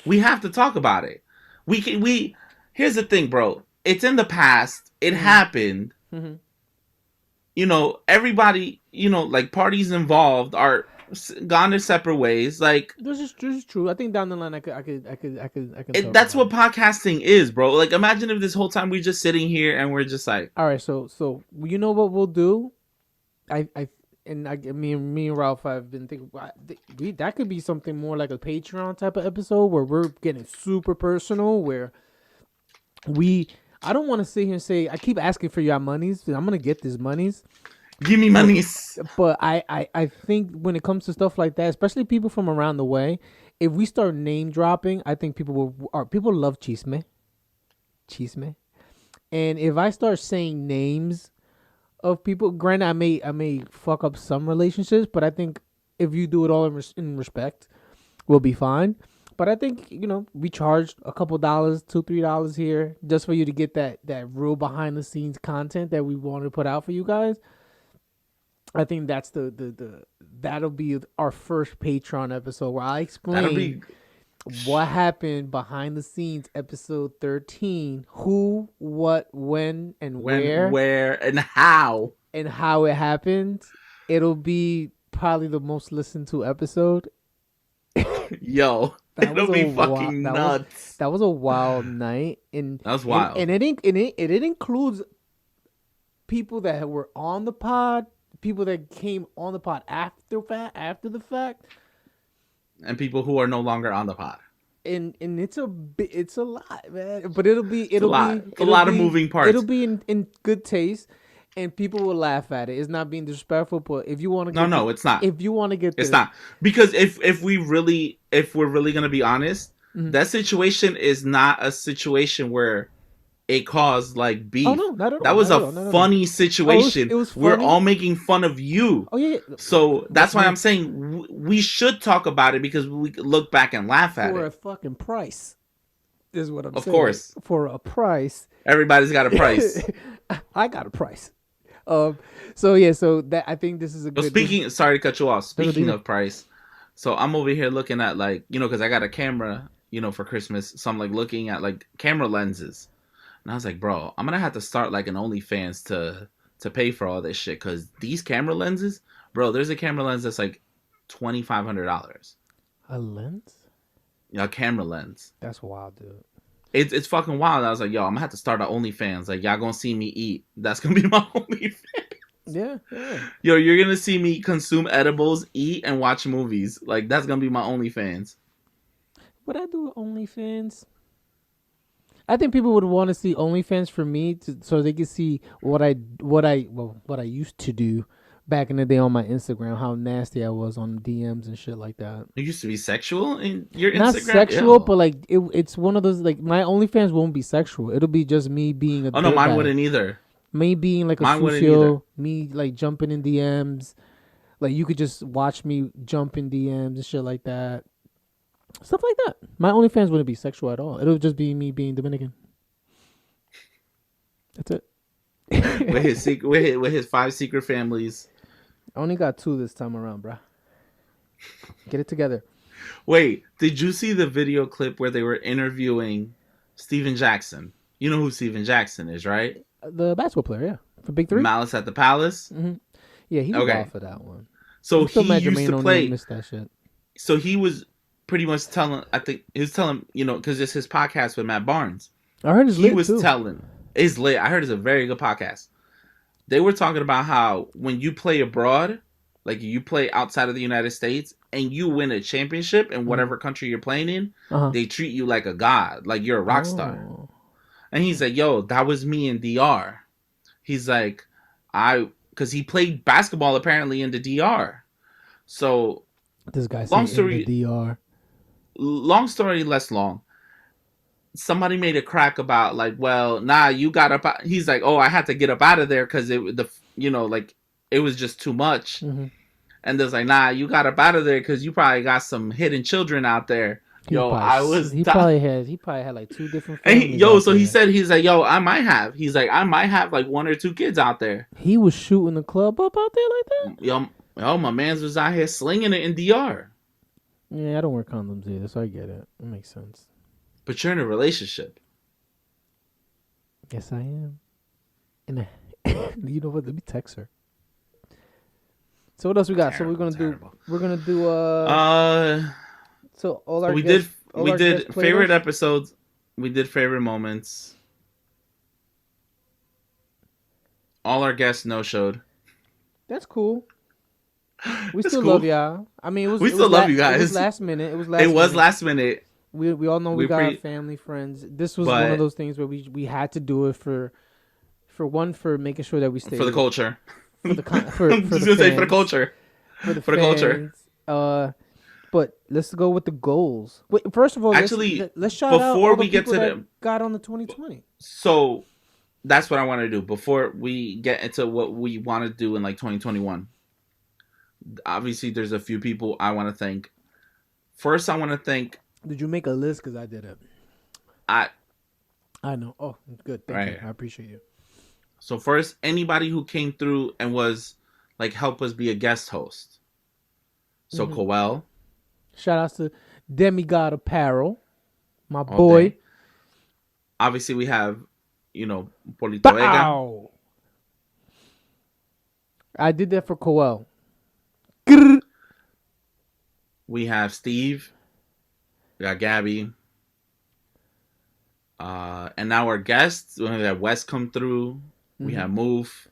we have to talk about it. Here's the thing, bro. It's in the past. It happened. Mm-hmm. You know, everybody, like parties involved are gone their separate ways. Like, this is true. I think down the line, I could. That's what podcasting is, bro. Like, imagine if this whole time we're just sitting here and we're just like, all right. So you know what we'll do? Me and Ralph have been thinking that could be something more like a Patreon type of episode where we're getting super personal. Where I don't want to sit here and say I keep asking for your monies. I'm gonna get these monies. Give me monies. But I think when it comes to stuff like that, especially people from around the way, if we start name dropping, I think people love chisme. And if I start saying names of people, granted, I may fuck up some relationships, but I think if you do it all in respect, we'll be fine. But I think, we charged a couple dollars, $2-3 here, just for you to get that real behind the scenes content that we want to put out for you guys. I think that's that'll be our first Patreon episode where I explain what happened behind the scenes, episode 13, who, what, when, and where, and how it happened. It'll be probably the most listened to episode. Yo, it'll be fucking nuts. That was a wild night, and that was wild. And it includes people that were on the pod, people that came on the pod after the fact, and people who are no longer on the pod. And it's a lot, man. But it'll be a lot of moving parts. It'll be in good taste, and people will laugh at it. It's not being disrespectful, but if you want to, no, it's not. If you want to get, it's not, because if we're really gonna be honest, that situation is not a situation where it caused like beef. Oh no, not at all. That was a funny situation. It was funny. We're all making fun of you. Oh yeah. So that's why I'm saying we should talk about it, because we look back and laugh at it for a fucking price. This is what I'm Of saying. course, For a price, everybody's got a price. I got a price. Um. So yeah. So that I think this is a So good. sorry to cut you off. No, Speaking of price, so I'm over here looking at like because I got a camera for Christmas, so I'm like looking at like camera lenses, and I was like, bro, I'm gonna have to start like an OnlyFans to pay for all this shit because these camera lenses, bro. There's a camera lens that's like $2,500. A lens? A camera lens. That's wild, dude. It's fucking wild. I was like, yo, I'm gonna have to start an OnlyFans. Like, y'all gonna see me eat. That's gonna be my OnlyFans. Yeah. Yo, you're gonna see me consume edibles, eat, and watch movies. Like, that's gonna be my OnlyFans. Would I do OnlyFans? I think people would want to see OnlyFans for me, so they could see what I used to do back in the day on my Instagram, how nasty I was on DMs and shit like that. You used to be sexual in your Instagram? Not sexual, but like it's one of those, like, my OnlyFans won't be sexual. It'll be just me being a Oh no, mine guy. wouldn't either. Me being like a sucio, me like jumping in DMs. Like, you could just watch me jump in DMs and shit like that. Stuff like that. My OnlyFans wouldn't be sexual at all. It'll just be me being Dominican. That's it. with his 5 secret families. I only got 2 this time around, bruh. Get it together. Wait, did you see the video clip where they were interviewing Steven Jackson? You know who Steven Jackson is, right? The basketball player, yeah. For Big 3? Malice at the Palace? Mm-hmm. Yeah, he was off of that one. So he used to play. Missed that shit. So he was pretty much telling, I think, he was telling, because it's his podcast with Matt Barnes. I heard it's lit, He was too. telling, it's lit. I heard it's a very good podcast. They were talking about how when you play abroad, like you play outside of the United States, and you win a championship in whatever country you're playing in, they treat you like a god, like you're a rock star. And he's like, yo, that was me in DR. He's like, because he played basketball apparently in the DR. So, this guy said in the DR. Long story less long. Somebody made a crack about like, well, nah, you got up. He's like, oh, I had to get up out of there because it was just too much. Mm-hmm. And there's like, nah, you got up out of there because you probably got some hidden children out there. He probably had like 2 different families. He said, he's like, yo, I might have like 1 or 2 kids out there. He was shooting the club up out there like that? Yo, my man's was out here slinging it in DR. Yeah, I don't wear condoms either, so I get it. It makes sense. But you're in a relationship. Yes, I am. And you know what? Let me text her. So what else we got? Terrible, so we're gonna do so all our we guests, did favorite episodes. We did favorite moments. All our guests no-showed. That's cool. We still love y'all. I mean, we still love you guys. It was last minute. It was last minute. We all know we got family, friends. This was one of those things where we had to do it for making sure that we stay for the culture. For the culture. For the culture. But let's go with the goals. Wait, first of all, let's shout out all the people that got on the 2020. So that's what I want to do before we get into what we want to do in like 2021. Obviously, there's a few people I want to thank. First, I want to thank. Did you make a list? Because I did it. I know. Oh, good. Thank you. I appreciate you. So first, anybody who came through and was like help us be a guest host. So Coel. Shout outs to Demigod Apparel, my boy. Day. Obviously, we have Polito Vega. I did that for Coel. We have Steve. We got Gabby. And now our guests, we have Wes come through. We have Move.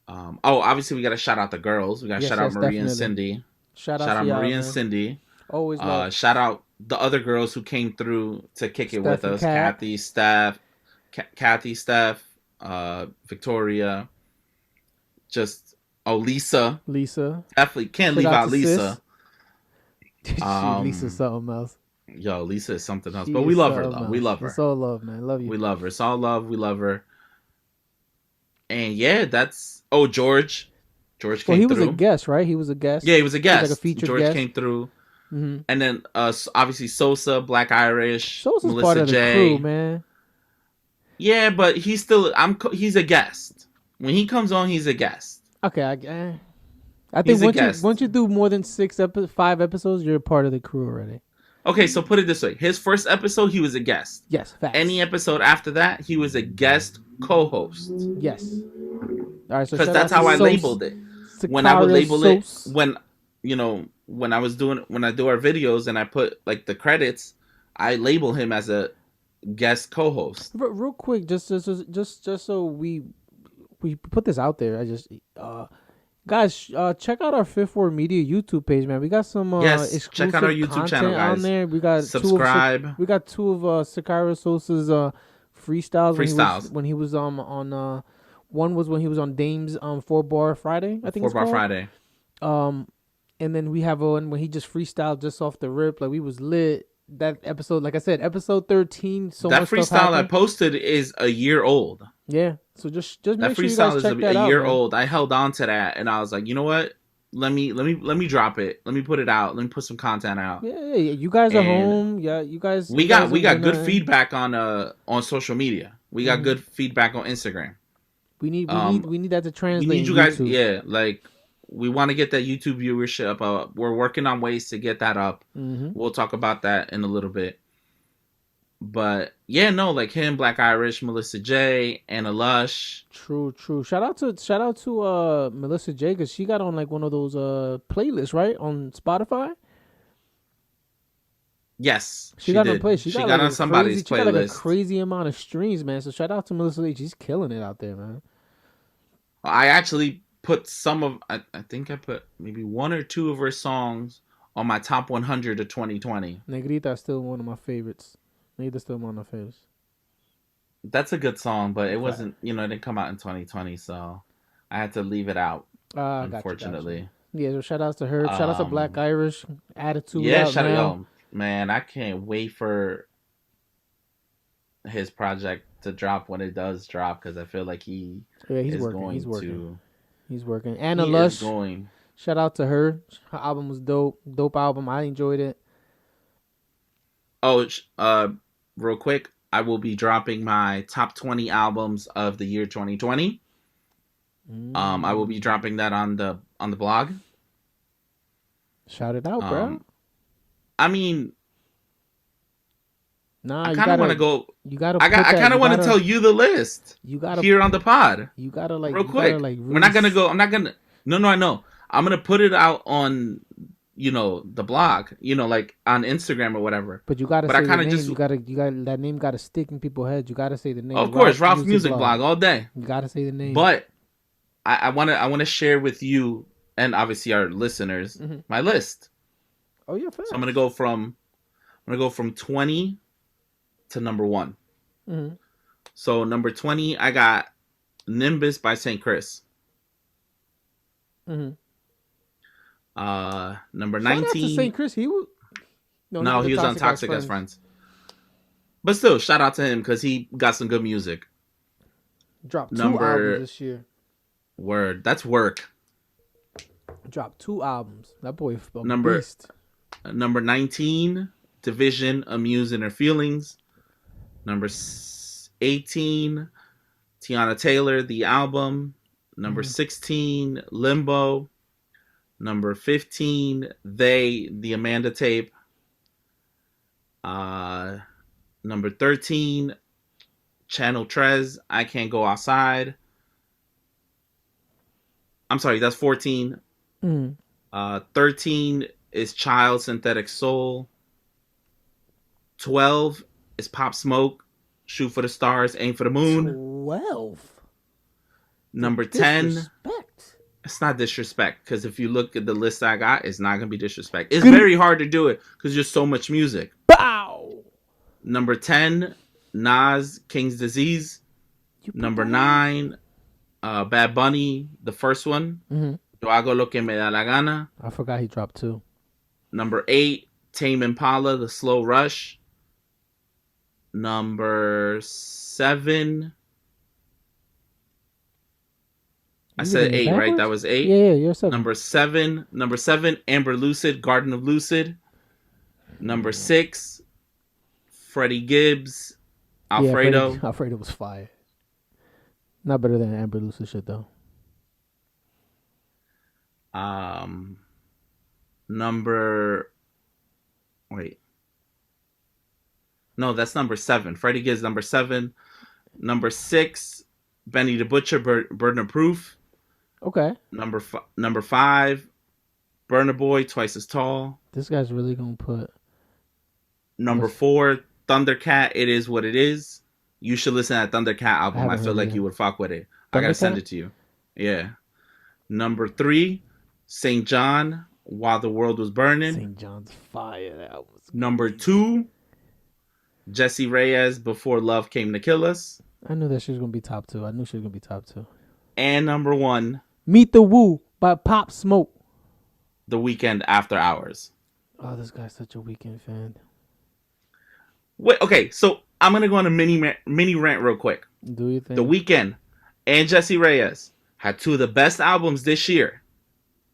Obviously we got to shout out the girls. We got to shout out Maria and Cindy. Shout out Maria and Cindy. Always shout out the other girls who came through to kick it with us. Kathy, Steph, Victoria. Just Lisa. Definitely can't leave out Lisa. Lisa's something else. Yo, Lisa is something else. But we love her, though. We love her. It's all love, man. Love you. We love her. It's all love. We love her. And yeah, that's... Oh, George. George came through. He was a guest, right? He was a guest. Yeah, he was a guest. He was like a featured George guest. came through. Mm-hmm. And then obviously Sosa, Black Irish, Sosa's part Melissa of the crew, J. man. Yeah, but he's still he's a guest. When he comes on, he's a guest. Okay, I think He's a guest. once you do more than 5 episodes, you're a part of the crew already. Okay, so put it this way: his first episode, he was a guest. Yes, facts. Any episode after that, he was a guest co-host. Yes. All right, so because that's how I labeled it. When I would label it, when when I do our videos and I put like the credits, I label him as a guest co-host. Real quick, just so we put this out there, guys, check out our Fifth Ward Media YouTube page, man. We got some exclusive check out our YouTube channel, guys. On there. We got subscribe. We got two of Sakara Sosa's freestyles when he was on one was when he was on Dame's 4-Bar Friday, I think 4-Bar Friday. And then we have one when he just freestyled just off the rip, like we was lit. That episode, like I said, episode 13. So that much freestyle I posted is a year old. Yeah, so just make that sure you guys check that out. A year old. I held on to that, and I was like, you know what? Let me drop it. Let me put it out. Let me put some content out. Yeah. You guys are home. Yeah, you guys. We got good feedback on social media. We got good feedback on Instagram. We need that to translate. We need you guys. Yeah, like we want to get that YouTube viewership up. We're working on ways to get that up. Mm-hmm. We'll talk about that in a little bit. But yeah, no, like him, Black Irish, Melissa J, Anna Lush. True. Shout out to Melissa J, because she got on like one of those playlists, right, on Spotify. Yes, she got on play. She got on somebody's playlist. She got like a crazy amount of streams, man. So shout out to Melissa J. She's killing it out there, man. I actually put I think I put maybe one or two of her songs on my top 100 of 2020. Negrita is still one of my favorites. Negrita's still one of my favorites. That's a good song, but it wasn't, it didn't come out in 2020, so I had to leave it out, unfortunately. Got you. Yeah, so shout outs to her. Shout outs to Black Irish, Attitude. Yeah, shout out. Man, I can't wait for his project to drop when it does drop, because I feel like he's working. He's working. Anna Lush, shout out to her. Her album was dope. Dope album. I enjoyed it. Oh, real quick, I will be dropping my top 20 albums of the year 2020. I will be dropping that on the blog. Shout it out, bro. I mean, I kind of want to go. I kind of want to tell you the list. You gotta here on the pod. You gotta like real quick. Really we're not gonna go. I'm not gonna. No, I know. I'm gonna put it out on the blog. Like on Instagram or whatever. But you gotta. But say I kind of just. You gotta. That name gotta stick in people's heads. You gotta say the name. Of course, Ralph's Music Blog all day. You gotta say the name. But I wanna share with you and obviously our listeners my list. Oh yeah, fair. So I'm gonna go from 20 to number 1. Mm-hmm. So number 20, I got Nimbus by St. Chris. Mm-hmm. Number Shout 19. Out to St. Chris, he was. No, he was on Toxic as Friends. But still, shout out to him because he got some good music. Dropped 2 albums this year. Word, that's work. Dropped 2 albums. That boy beast. Number 19, Division, Amuse Inner Feelings. Number 18, Tiana Taylor, The Album. Number 16, Limbo. Number 15, The Amanda Tape. Number 13, Channel Trez, I Can't Go Outside. I'm sorry, that's 14. 13 is Child, Synthetic Soul. 12 is Pop Smoke, Shoot for the Stars, Aim for the Moon. 12? Number 10. It's not disrespect, because if you look at the list I got, it's not going to be disrespect. It's very hard to do it, because there's so much music. Bow! Number 10, Nas, King's Disease. Number 9, Bad Bunny, the first one. Yo hago lo que me da la gana. I forgot he dropped 2. Number 8, Tame Impala, The Slow Rush. Number 7. I said 8, right? That was 8. Yeah, you're 7. Number 7, Amber Lucid, Garden of Lucid. Number 6, Freddie Gibbs, Yeah, Freddie Alfredo. Alfredo was fire. Not better than Amber Lucid shit though. Um, number wait, no, that's number 7. Freddie Gibbs, number 7. Number 6, Benny the Butcher, Burden of Proof. Okay. Number 5, Burner Boy, Twice as Tall. This guy's really gonna put. Number 4, Thundercat, It Is What It Is. You should listen to that Thundercat album. I feel like you would fuck with it. I gotta send it to you. Yeah. Number 3, St. John, While the World Was Burning. St. John's fire. That was Number 2, Jessie Reyes, Before Love Came to Kill Us. I knew that she was gonna be top 2. I knew she was gonna be top 2. And number 1, Meet the Woo by Pop Smoke. The Weekend, After Hours. Oh, this guy's such a Weekend fan. Wait, okay, so I'm gonna go on a mini rant real quick. Do you think? The Weeknd and Jessie Reyes had 2 of the best albums this year,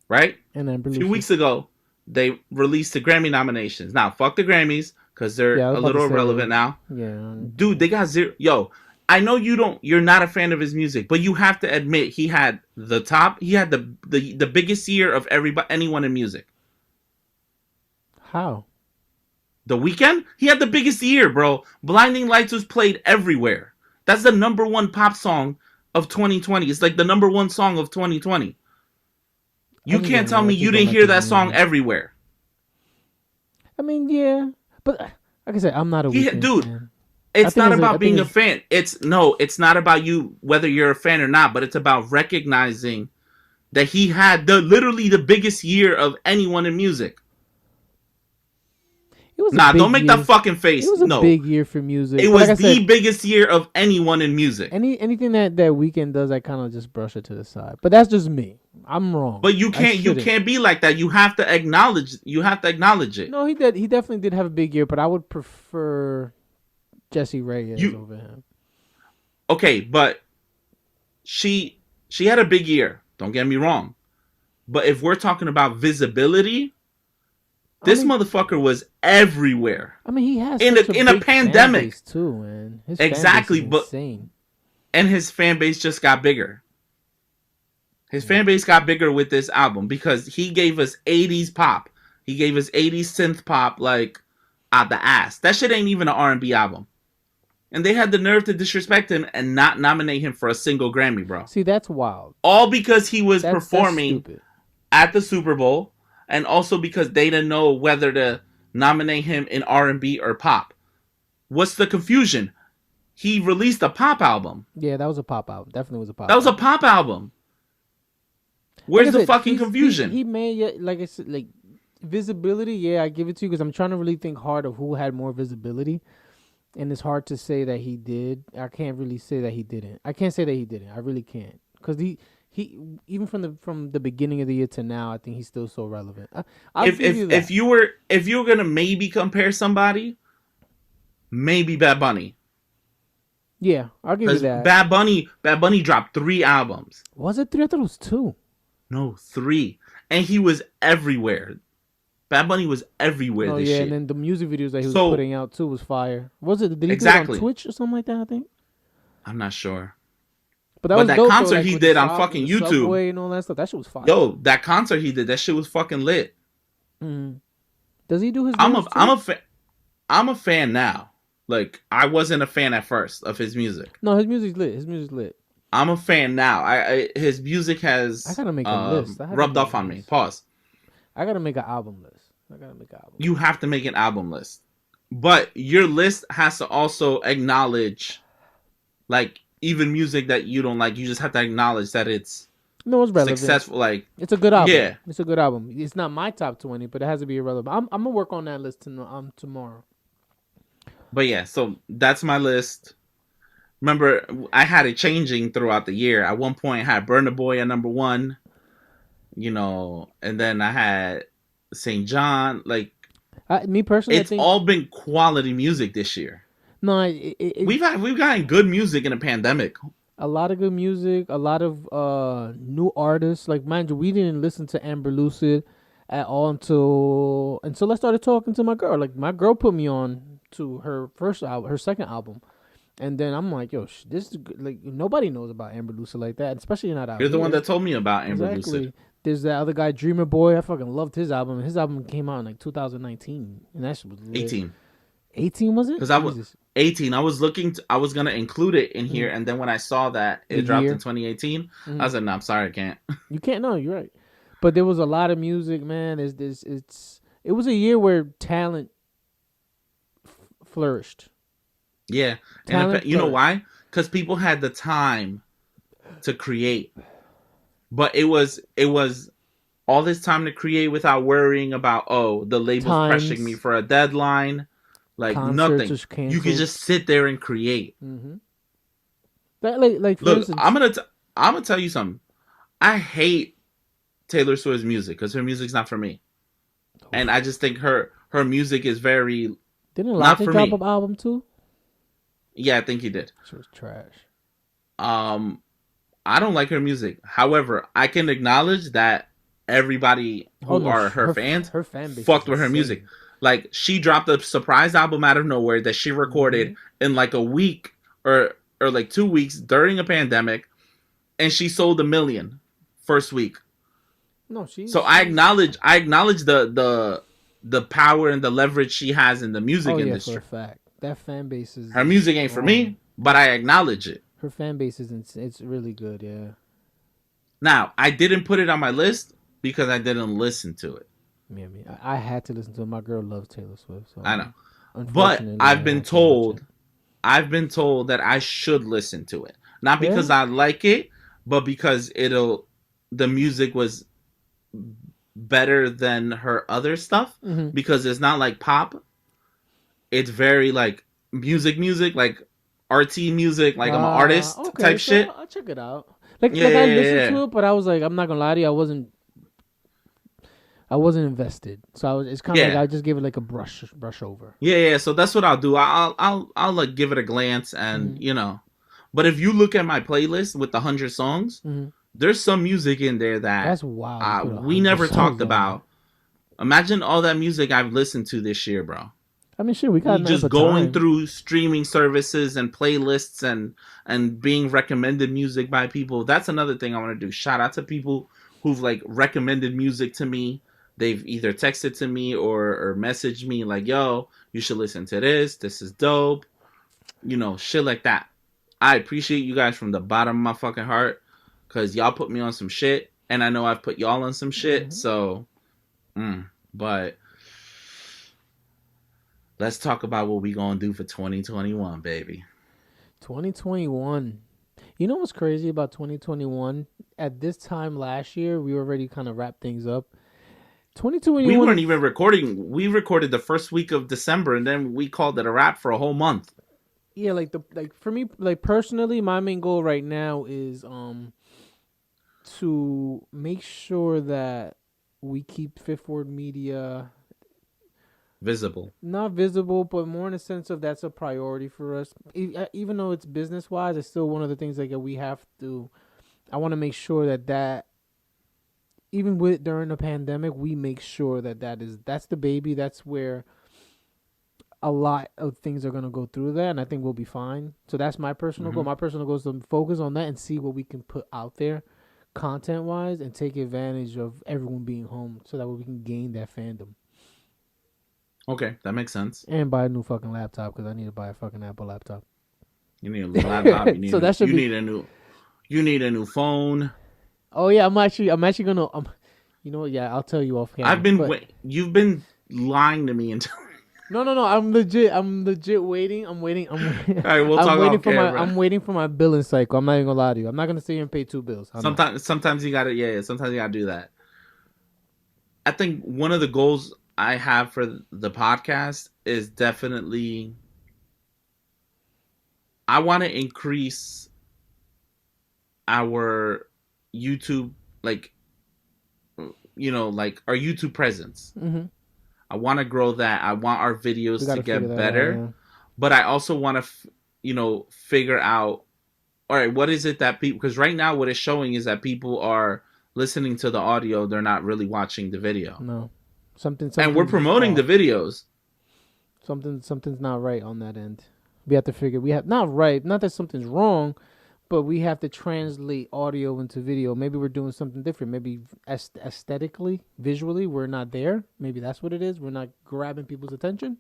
right? And A few weeks ago, they released the Grammy nominations. Now, fuck the Grammys, because they're a little irrelevant now. Yeah. Dude, they got 0. Yo, I know you're not a fan of his music, but you have to admit he had the biggest year of anyone in music. How? The Weeknd? He had the biggest year, bro. Blinding Lights was played everywhere. That's the number 1 pop song of 2020. It's like the number 1 song of 2020. You can't tell me you didn't hear that song everywhere. I mean, yeah. But like I said, I'm not a Weeknd fan. It's not about being a fan. It's not about you, whether you're a fan or not, but it's about recognizing that he had literally the biggest year of anyone in music. Don't make that fucking face. It was a big year for music. It was the biggest year of anyone in music. Anything that Weeknd does, I kind of just brush it to the side. But that's just me. I'm wrong. But you can't be like that. You have to acknowledge it. No, he definitely did have a big year, but I would prefer Jessie Reyes over him. Okay, but she had a big year. Don't get me wrong. But if we're talking about visibility, this motherfucker was everywhere. I mean, he has in a pandemic fan base too, man. His exactly, fan base is insane. And his fan base just got bigger. His fan base got bigger with this album because he gave us 80s pop. He gave us 80s synth pop like out the ass. That shit ain't even an R&B album. And they had the nerve to disrespect him and not nominate him for a single Grammy, bro. See, that's wild. All because he was performing at the Super Bowl, and also because they didn't know whether to nominate him in R&B or pop. What's the confusion? He released a pop album. Yeah, that was a pop album. Definitely was a pop. That was a pop album. Where's the fucking confusion? He made, like I said, like visibility. Yeah, I give it to you because I'm trying to really think hard of who had more visibility. And it's hard to say that he did. I can't really say that he didn't. I can't say that he didn't. I really can't. Because he even from the beginning of the year to now, I think he's still so relevant. If you were gonna maybe compare somebody, maybe Bad Bunny. Yeah, I'll give you that. Bad Bunny dropped 3 albums. Was it 3? I thought it was 2. No, 3. And he was everywhere. Bad Bunny was everywhere this shit. And then the music videos that he was putting out too was fire. Was it? Did he do it on Twitch or something like that? I think. I'm not sure. But that dope, concert he did on fucking YouTube, Subway and all that stuff, that shit was fire. Yo, that concert he did, that shit was fucking lit. Mm. Does he do his? I'm a fan now. Like, I wasn't a fan at first of his music. No, his music's lit. I'm a fan now. His music has. I gotta make a list. Rubbed off on me. Pause. I gotta make an album list. You have to make an album list, but your list has to also acknowledge, like, even music that you don't like. You just have to acknowledge that it's relevant. Successful. Like, it's a good album. Yeah, it's a good album. It's not my top 20, but it has to be irrelevant. I'm gonna work on that list tomorrow. But yeah, so that's my list. Remember, I had it changing throughout the year. At one point, I had Burna Boy at number 1. You know, and then I had St. John. Like, me personally, it's all been quality music this year. No, we've gotten good music in a pandemic. A lot of good music, a lot of new artists. Like, mind you, we didn't listen to Amber Lucid at all until I started talking to my girl. Like my girl put me on to her first album, her second album, and then I'm like, yo, this is good. Like nobody knows about Amber Lucid like that, especially not out You're the one here. that told me about Amber Lucid. Exactly. There's that other guy, Dreamer Boy. I fucking loved his album. His album came out in like 2019, and that shit was lit. 18. 18 was it? Because I was Jesus. 18. I was I was gonna include it in here, Mm. and then when I saw that The it dropped in year. 2018, I Mm. said, "No, I'm sorry, I can't." You can't. No, you're right. But there was a lot of music, man. It was a year where talent flourished. Yeah, and Talent you know flourished. why? Because people had the time to create, but it was all this time to create without worrying about the label's pressuring me Times, for a deadline, like concerts nothing. was You could canceled. just sit there and create. Mm-hmm. That like for Look, instance, I'm gonna tell you something. I hate Taylor Swift's music because her music's not for me, and I just think her music is very didn't not Logic for drop me. an album too? Yeah, I think he did. She was trash. Um, I don't like her music. However, I can acknowledge that everybody Oh who no, are her fans her fan base is fucked with her music. insane. Like she dropped a surprise album out of nowhere that she Mm-hmm. recorded in like a week or like 2 weeks during a pandemic, and she sold 1 million first week. No, So she's I acknowledge the power and the leverage she has in the music oh yeah, for a industry. fact. That fan base Her is music ain't for strong. me, but I acknowledge it. Her fan base is it's really good. Yeah. Now, I didn't put it on my list because I didn't listen to it. Yeah, me. I had to listen to it. My girl loves Taylor Swift, so I know. But unfortunately, I had to watch it. I've been told that I should listen to it. Not Yeah. because I like it, but because the music was better than her other stuff Mm-hmm. because it's not like pop. It's very like music, like RT music, like I'm an artist Okay, type so shit. I'll check it out. Like Yeah, I yeah, yeah, listened yeah. to it, but I was like, I'm not gonna lie to you, I wasn't invested. So it's kind of like Yeah. I just gave it like a brush over. Yeah. So that's what I'll do. I'll like give it a glance, and Mm-hmm. But if you look at my playlist with the 100 songs, Mm-hmm. there's some music in there that That's wild. You put we 100 never songs talked on there. about. Imagine all that music I've listened to this year, bro. I mean, shit, we got Me nothing just but going time. through streaming services and playlists and being recommended music by people. That's another thing I want to do. Shout out to people who've like recommended music to me. They've either texted to me or messaged me like, "Yo, you should listen to this. This is dope." Shit like that. I appreciate you guys from the bottom of my fucking heart because y'all put me on some shit, and I know I've put y'all on some shit. Mm-hmm. So, but let's talk about what we gonna do for 2021, baby. 2021. You know what's crazy about 2021? At this time last year, we already kind of wrapped things up. We 2021. weren't even recording. We recorded the first week of December, and then we called it a wrap for a whole month. Yeah, like for me, like personally, my main goal right now is to make sure that we keep Fifth Word Media Visible. not visible, but more in the sense of that's a priority for us. Even though it's business wise, it's still one of the things like that we have to. I want to make sure that even with during the pandemic, we make sure that's the baby. That's where a lot of things are gonna go through that, and I think we'll be fine. So that's my personal goal. Hmm. My personal goal is to focus on that and see what we can put out there, content wise, and take advantage of everyone being home, so that way we can gain that fandom Okay, that makes sense. and buy a new fucking laptop because I need to buy a fucking Apple laptop. You need a new laptop. You need So that should you be. need a new you need a new phone. Oh yeah, I'm actually gonna. You know what? Yeah, I'll tell you off camera. I've been But you've been lying to me until. no. I'm legit waiting. I'm waiting. All right, we'll talk waiting off for camera. I'm waiting for my billing cycle. I'm not even gonna lie to you. I'm not gonna sit here and pay two bills. I'm not. Sometimes you gotta sometimes you gotta do that. I think one of the goals I have for the podcast is definitely I want to increase our YouTube like like our YouTube presence. Mm-hmm. I want to grow that. I want our We videos to gotta figure get that out. better, but I also want to figure out all right, what is it that people because right now what it's showing is that people are listening to the audio, they're not really watching the video. No, and we're something's promoting the off. videos. Something's not right on that end. We have to figure. We have not right. Not that something's wrong, but we have to translate audio into video. Maybe we're doing something different. Maybe aesthetically, visually, we're not there. Maybe that's what it is. We're not grabbing people's attention.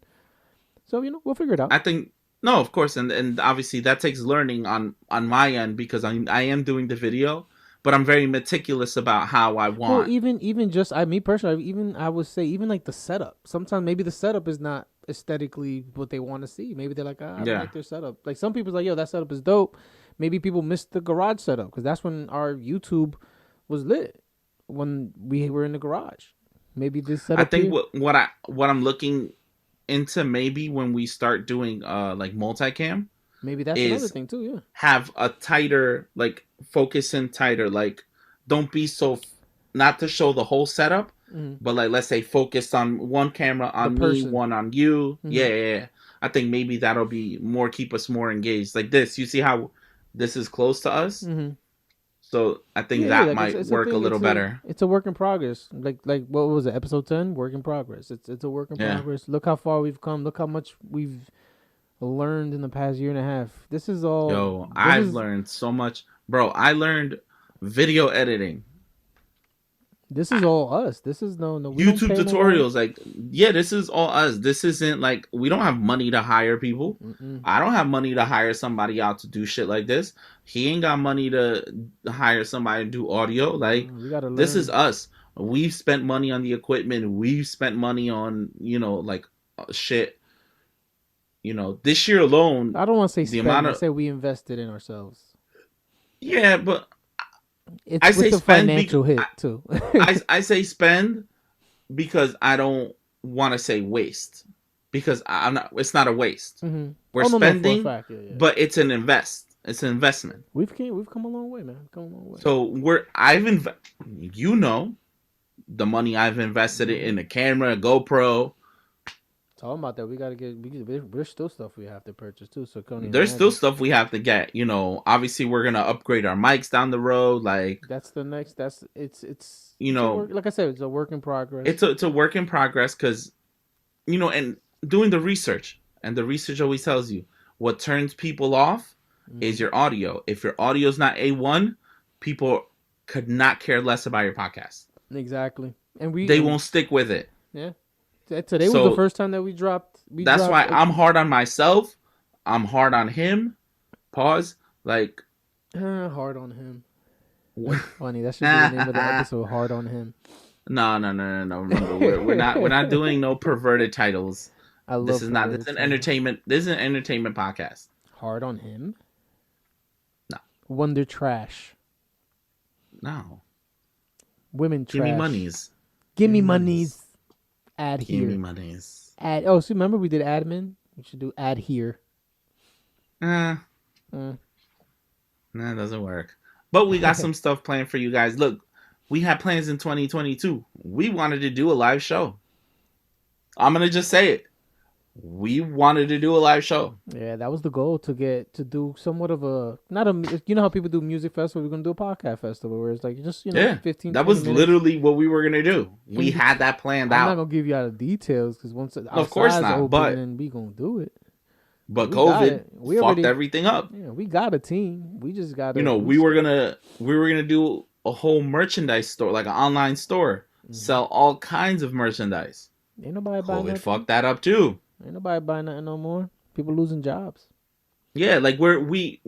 So we'll figure it out. I think no, of course, and obviously that takes learning on my end because I am doing the video, but I'm very meticulous about how I Well, want. even just me personally, I would say even like the setup. Sometimes maybe the setup is not aesthetically what they want to see. Maybe they're like, I don't Yeah, like their setup. Like some people's like, yo, that setup is dope. Maybe people missed the garage setup because that's when our YouTube was lit when we were in the garage. Maybe this I setup think here. what I'm looking into maybe when we start doing like multicam Maybe that's another is thing too. Yeah. have a tighter like focus in tighter like don't be so not to show the whole setup, Mm-hmm. but like let's say focused on one camera The on me, person. one on you. Mm-hmm. Yeah. I think maybe that'll be more keep us more engaged. Like this, you see how this is close to us, Mm-hmm. so I think Yeah. that Like might it's a work a thing. little better. It's a work in progress. Like what was it? Episode 10, work in progress. It's a work in Yeah. progress. Look how far we've come. Look how much we've learned in the past year and a half. This is all. Yo, This I've is learned so much, bro. I learned video editing. this is all us. This is no. We don't YouTube pay nobody. tutorials, like, yeah, this is all us. This isn't like we don't have money to hire people. Mm-mm. I don't have money to hire somebody out to do shit like this. He ain't got money to hire somebody to do audio. Like, We gotta this is learn. us. We've spent money on the equipment. We've spent money on, like shit. This year alone, I don't want to say the spend. amount I of say we invested in ourselves. yeah, but It's I with say the spend. financial hit too. I say spend because I don't want to say waste because I'm not. It's not a waste. Mm-hmm. We're Oh no, for a spending, fact, yeah. but it's an invest. It's an investment. We've come a long way, man. We've come a long way. So the money I've invested in the camera, GoPro. Talking about that, we gotta get. There's still stuff we have to purchase too. So can't even There's still imagine. stuff we have to get. Obviously we're gonna upgrade our mics down the road. Like That's the next. That's it's. you It's a work, know, like I said, it's a work in progress. it's a work in progress because and doing the research and the research always tells you what turns people off is your audio. If your audio is not A1, people could not care less about your podcast. Exactly, and They won't stick with it. Yeah, today was the So first time that we dropped. that's why I'm hard on myself. I'm hard on him. Pause. Like hard on him. what? That's funny. That should be the name of the episode. Hard on him. No. Remember, we're not doing no perverted titles. I love This is not. perverted This is an titles. entertainment. This is an entertainment podcast. Hard on him. No. Wonder trash. No. Women trash. Gimme Monies. Gimme monies. Add here. Gimme Monies. Add. Oh, so remember we did admin. We should do add here. Nah, Mm. it doesn't work. But we got some stuff planned for you guys. Look, we had plans in 2022. We wanted to do a live show. I'm gonna just say it. We wanted to do a live show. Yeah, that was the goal to do somewhat of a not a how people do music festival. We're gonna do a podcast festival where it's like just 15. That 20 was minutes. literally what we were gonna do. We had that planned I'm not out. gonna give you all the details because once Of course outside's not, open, but- then we gonna do it. But We got COVID it. We fucked already- everything up. Yeah, we got a team. We just got. We were gonna do a whole merchandise store, like an online store, sell all kinds of merchandise. Ain't nobody buying COVID nothing. fucked that up too. Ain't nobody buying nothing no more. People losing jobs. Yeah, like we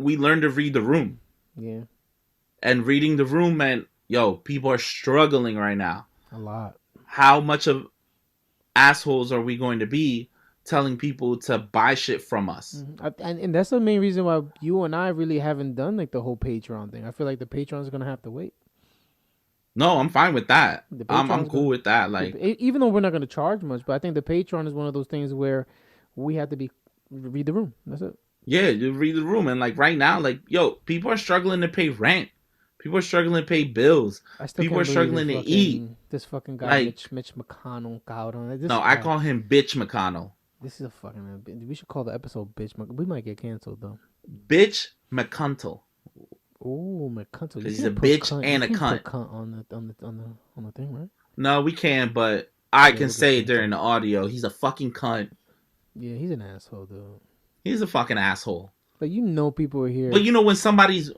learned to read the room, Yeah, and reading the room meant people are struggling right now. a lot. How much of assholes are we going to be telling people to buy shit from us? And that's the main reason why you and I really haven't done like the whole Patreon thing. I feel like the Patreon's gonna have to wait. No, I'm fine with that. The I'm Patreon's cool with that. Like, even though we're not gonna charge much, but I think the Patreon is one of those things where we have to read the room. That's it. yeah, you read the room, and like right now, like people are struggling to pay rent. People are struggling to pay bills. I still People can't are believe struggling to this eat. This fucking guy, Like- Mitch McConnell, got on it. This No, I guy- call him Bitch McConnell. This is a fucking. We should call the episode "Bitch." We might get canceled though. Bitch McConnell. Oh, my cunt. So you because he's a can't put bitch cunt. You and a can't put cunt. cunt on the thing, right? No, we can, but I Yeah, can we'll get say it censored. during the audio. He's a fucking cunt. Yeah, he's an asshole, dude. He's a fucking asshole. Like people are But here, you know when somebody's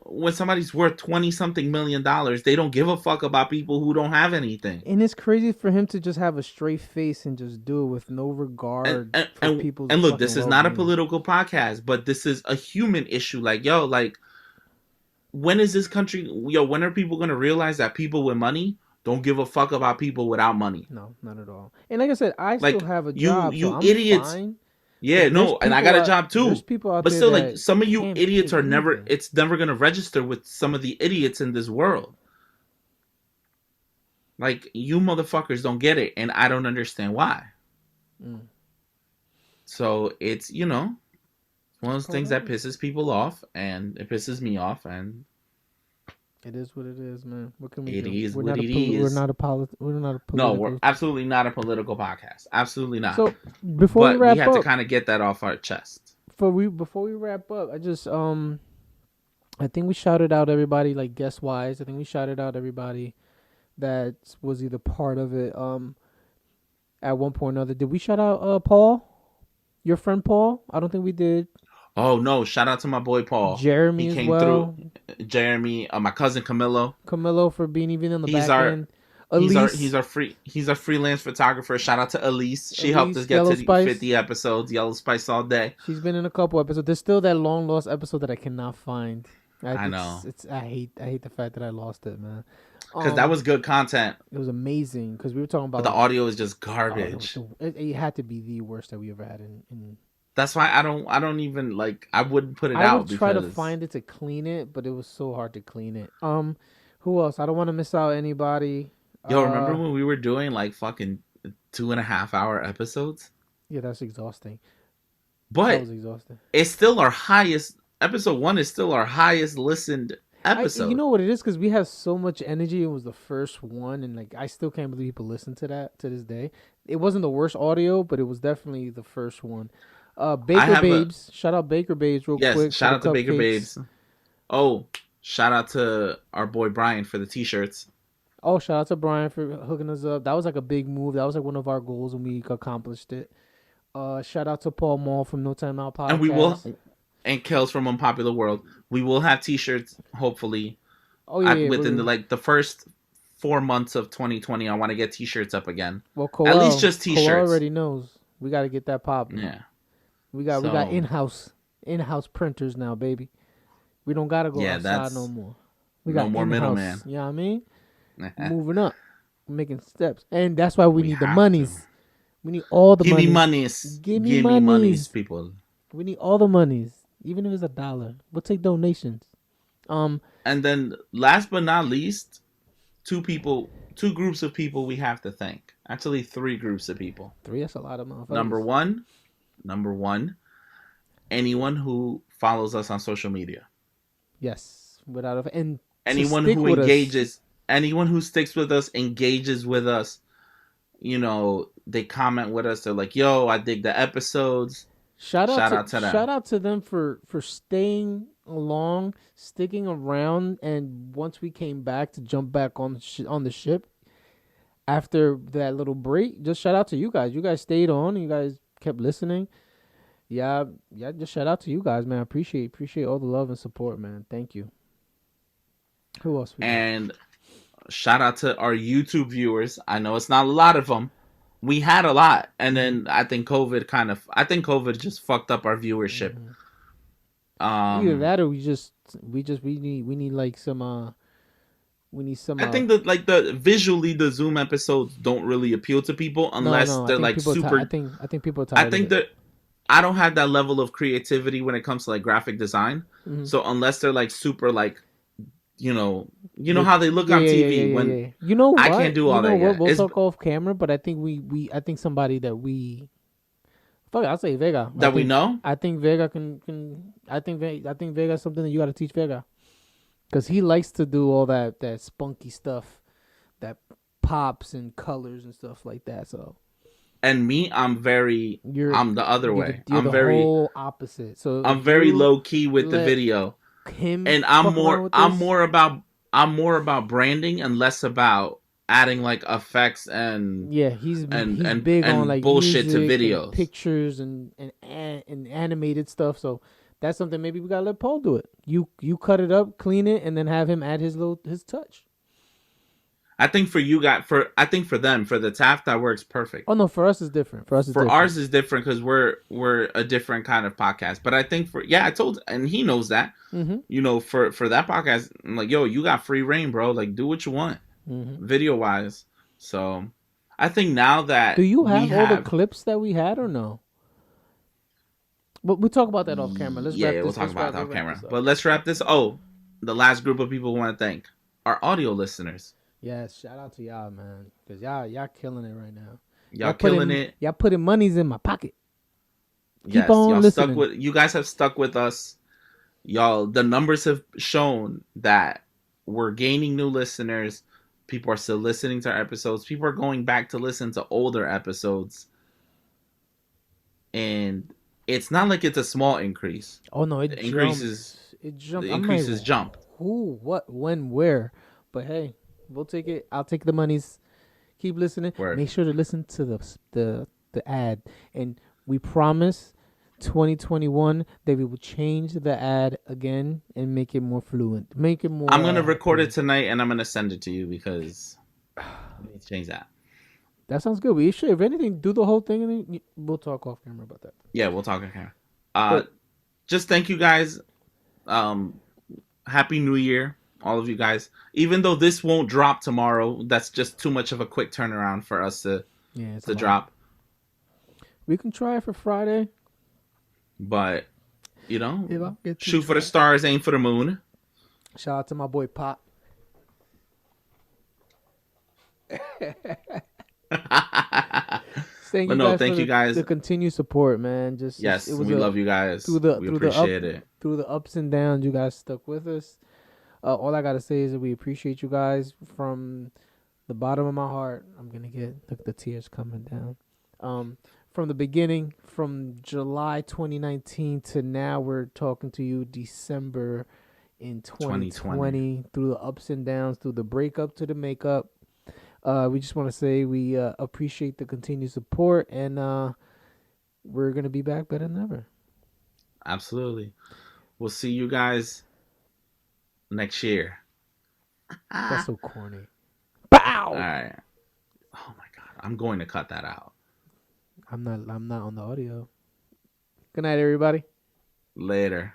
worth 20 something $million, they don't give a fuck about people who don't have anything. and it's crazy for him to just have a straight face and just do it with no And regard and for and, people's and look, fucking this is well not a being. political podcast, but this is a human issue. Like, yo, like when is this country when are people gonna realize that people with money don't give a fuck about people without money? No, not at all. And like I said, I still Like have a you job, so you I'm idiots. fine. Yeah, But no, and I got a job there's too. people out But there still, like that some of you can't idiots pay are never. anything. It's never gonna register with some of the idiots in this world. Like you motherfuckers don't get it, and I don't understand why. Mm. So it's one of those things that Whatever. pisses people off, and it pisses me off, and It is what it is, man. What can we it do? is We're what not a it is. we're not a No, we're political. absolutely not a political podcast. Absolutely not. So before we But we wrap have to up, kind of get that off our chest. before we wrap up, I just I think we shouted out everybody like guest wise. I think we shouted out everybody that was either part of it at one point or another. Did we shout out Paul? Your friend Paul? I don't think we did. Oh no! Shout out to my boy Paul. Jeremy He as came through. well. Jeremy, my cousin Camilo. Camilo for being even on the He's back our end. Elise, he's our freelance photographer. Shout out to Elise. She helped Elise, us get Yellow to the Spice. 50 episodes. Yellow Spice all day. She's been in a couple episodes. There's still that long lost episode that I cannot find. I know. I hate the fact that I lost it, man. Because that was good content. It was amazing because we were talking about But the audio is just oh, garbage. it had to be the worst that we ever had in That's why I don't even like. I wouldn't put it I out. would try to because find it to clean it, but it was so hard to clean it. Who else? I don't want to miss out anybody. Yo, remember when we were doing like fucking 2.5 hour episodes? Yeah, that's exhausting. That But was exhausting. it's still our highest. Episode 1 is still our highest listened episode. You know what it is? Because we have so much energy. It was the first one, and like I still can't believe people listen to that to this day. It wasn't the worst audio, but it was definitely the first one. Baker Babes, shout out Baker Babes real quick. Yes, shout out to Baker Babes. Oh, shout out to our boy Brian for the t-shirts. Oh, shout out to Brian for hooking us up. That was like a big move. That was like one of our goals, and we accomplished it. Shout out to Paul Mall from No Time Out Podcast. And we will, and Kels from Unpopular World. We will have t-shirts hopefully. Oh yeah, within the first 4 months of 2020, I want to get t-shirts up again. Well, Coel, at least just t-shirts. Coel already knows. We got to get that popping. Yeah. We got in-house printers now, baby. We don't gotta go outside no more. We got no more middleman. You know what I mean? Moving up, making steps, and that's why we need the monies. To. We need all the Give monies. me monies. Give me monies, people. We need all the monies, even if it's $1. We'll take donations. And then, last but not least, two groups of people we have to thank. Actually, 3 groups of people. 3, that's a lot of motherfuckers. Number one, anyone who follows us on social media. Yes, without and anyone who engages, anyone who sticks with us, engages with us. You know, they comment with us. They're like, "Yo, I dig the episodes." Shout out to them. Shout out to them for staying along, sticking around, and once we came back to jump back on the ship after that little break, just shout out to you guys. You guys stayed on. You guys kept listening. Yeah. Just shout out to you guys, man. Appreciate all the love and support, man. Thank you. Who else? And shout out to our YouTube viewers. I know it's not a lot of them. We had a lot, and then I think COVID just fucked up our viewership. Mm-hmm. Either that, or we need like some. We need some. I think that like the Zoom episodes don't really appeal to people unless they're like super. I think people are tired. I think that I don't have that level of creativity when it comes to like graphic design. Mm-hmm. So unless they're like super like, you know how they look on TV when you know what? I can't do all that. What? We'll talk off camera, but I think I think somebody that we. Fuck, I'll say Vega. We know. I think Vega can. I think Vega's something that you got to teach Vega, because he likes to do all that spunky stuff, that pops and colors and stuff like that. So. And me, I'm the other way. I'm very whole opposite. So I'm very low key with the video. him and I'm fuck around more with this. I'm more about branding and less about adding like effects and Yeah, he's big on like bullshit to music and videos. pictures and animated stuff. So that's something maybe we gotta let Paul do it. You cut it up, clean it, and then have him add his touch. I think for you guys, I think for them, for the Taft, that works perfect. Oh no, for us it's different. For us it's For different. ours is different because we're a different kind of podcast. But I think for I told, and he knows that. Mm-hmm. You know, for that podcast, I'm like, yo, you got free reign, bro. Like, do what you want, video wise. So, I think now Do that you we have all the have, clips that we had or no? But we'll talk about that off camera. Let's yeah, wrap yeah, we'll this. talk about it We'll off wrap this camera. up. But let's wrap this. Oh, the last group of people we want to thank our audio listeners. Yes, shout out to y'all, man, because y'all killing it right now. Y'all killing it. Y'all putting monies in my pocket. Keep Yes, on y'all listening. you guys have stuck with us. Y'all, the numbers have shown that we're gaining new listeners. People are still listening to our episodes. People are going back to listen to older episodes. And it's not like it's a small increase. Oh no, The increases It jumped. the I'm like, increases jump. who, what, when, where? But hey, we'll take it. I'll take the monies. Keep listening. Word. Make sure to listen to the ad, and we promise 2021 that we will change the ad again and make it more fluent. Make it more. I'm gonna record it tonight and I'm gonna send it to you because we need to change that. That sounds good. We should, if anything, do the whole thing and then we'll talk off camera about that. Yeah, we'll talk on camera. Just thank you guys. Happy New Year, all of you guys. Even though this won't drop tomorrow, that's just too much of a quick turnaround for us to drop. We can try it for Friday. But, you know, shoot for try. the stars, aim for the moon. Shout out to my boy Pop. Thank you guys. The continued support, man. We love you guys. We appreciate it. Through the ups and downs, you guys stuck with us. All I gotta say is that we appreciate you guys from the bottom of my heart. I'm gonna get the tears coming down. From the beginning, from July 2019 to now, we're talking to you December in 2020 through the ups and downs, through the breakup to the makeup. We just want to say we appreciate the continued support, and we're going to be back better than ever. Absolutely. We'll see you guys next year. That's so corny. Bow! All right. Oh, my God. I'm going to cut that out. I'm not on the audio. Good night, everybody. Later.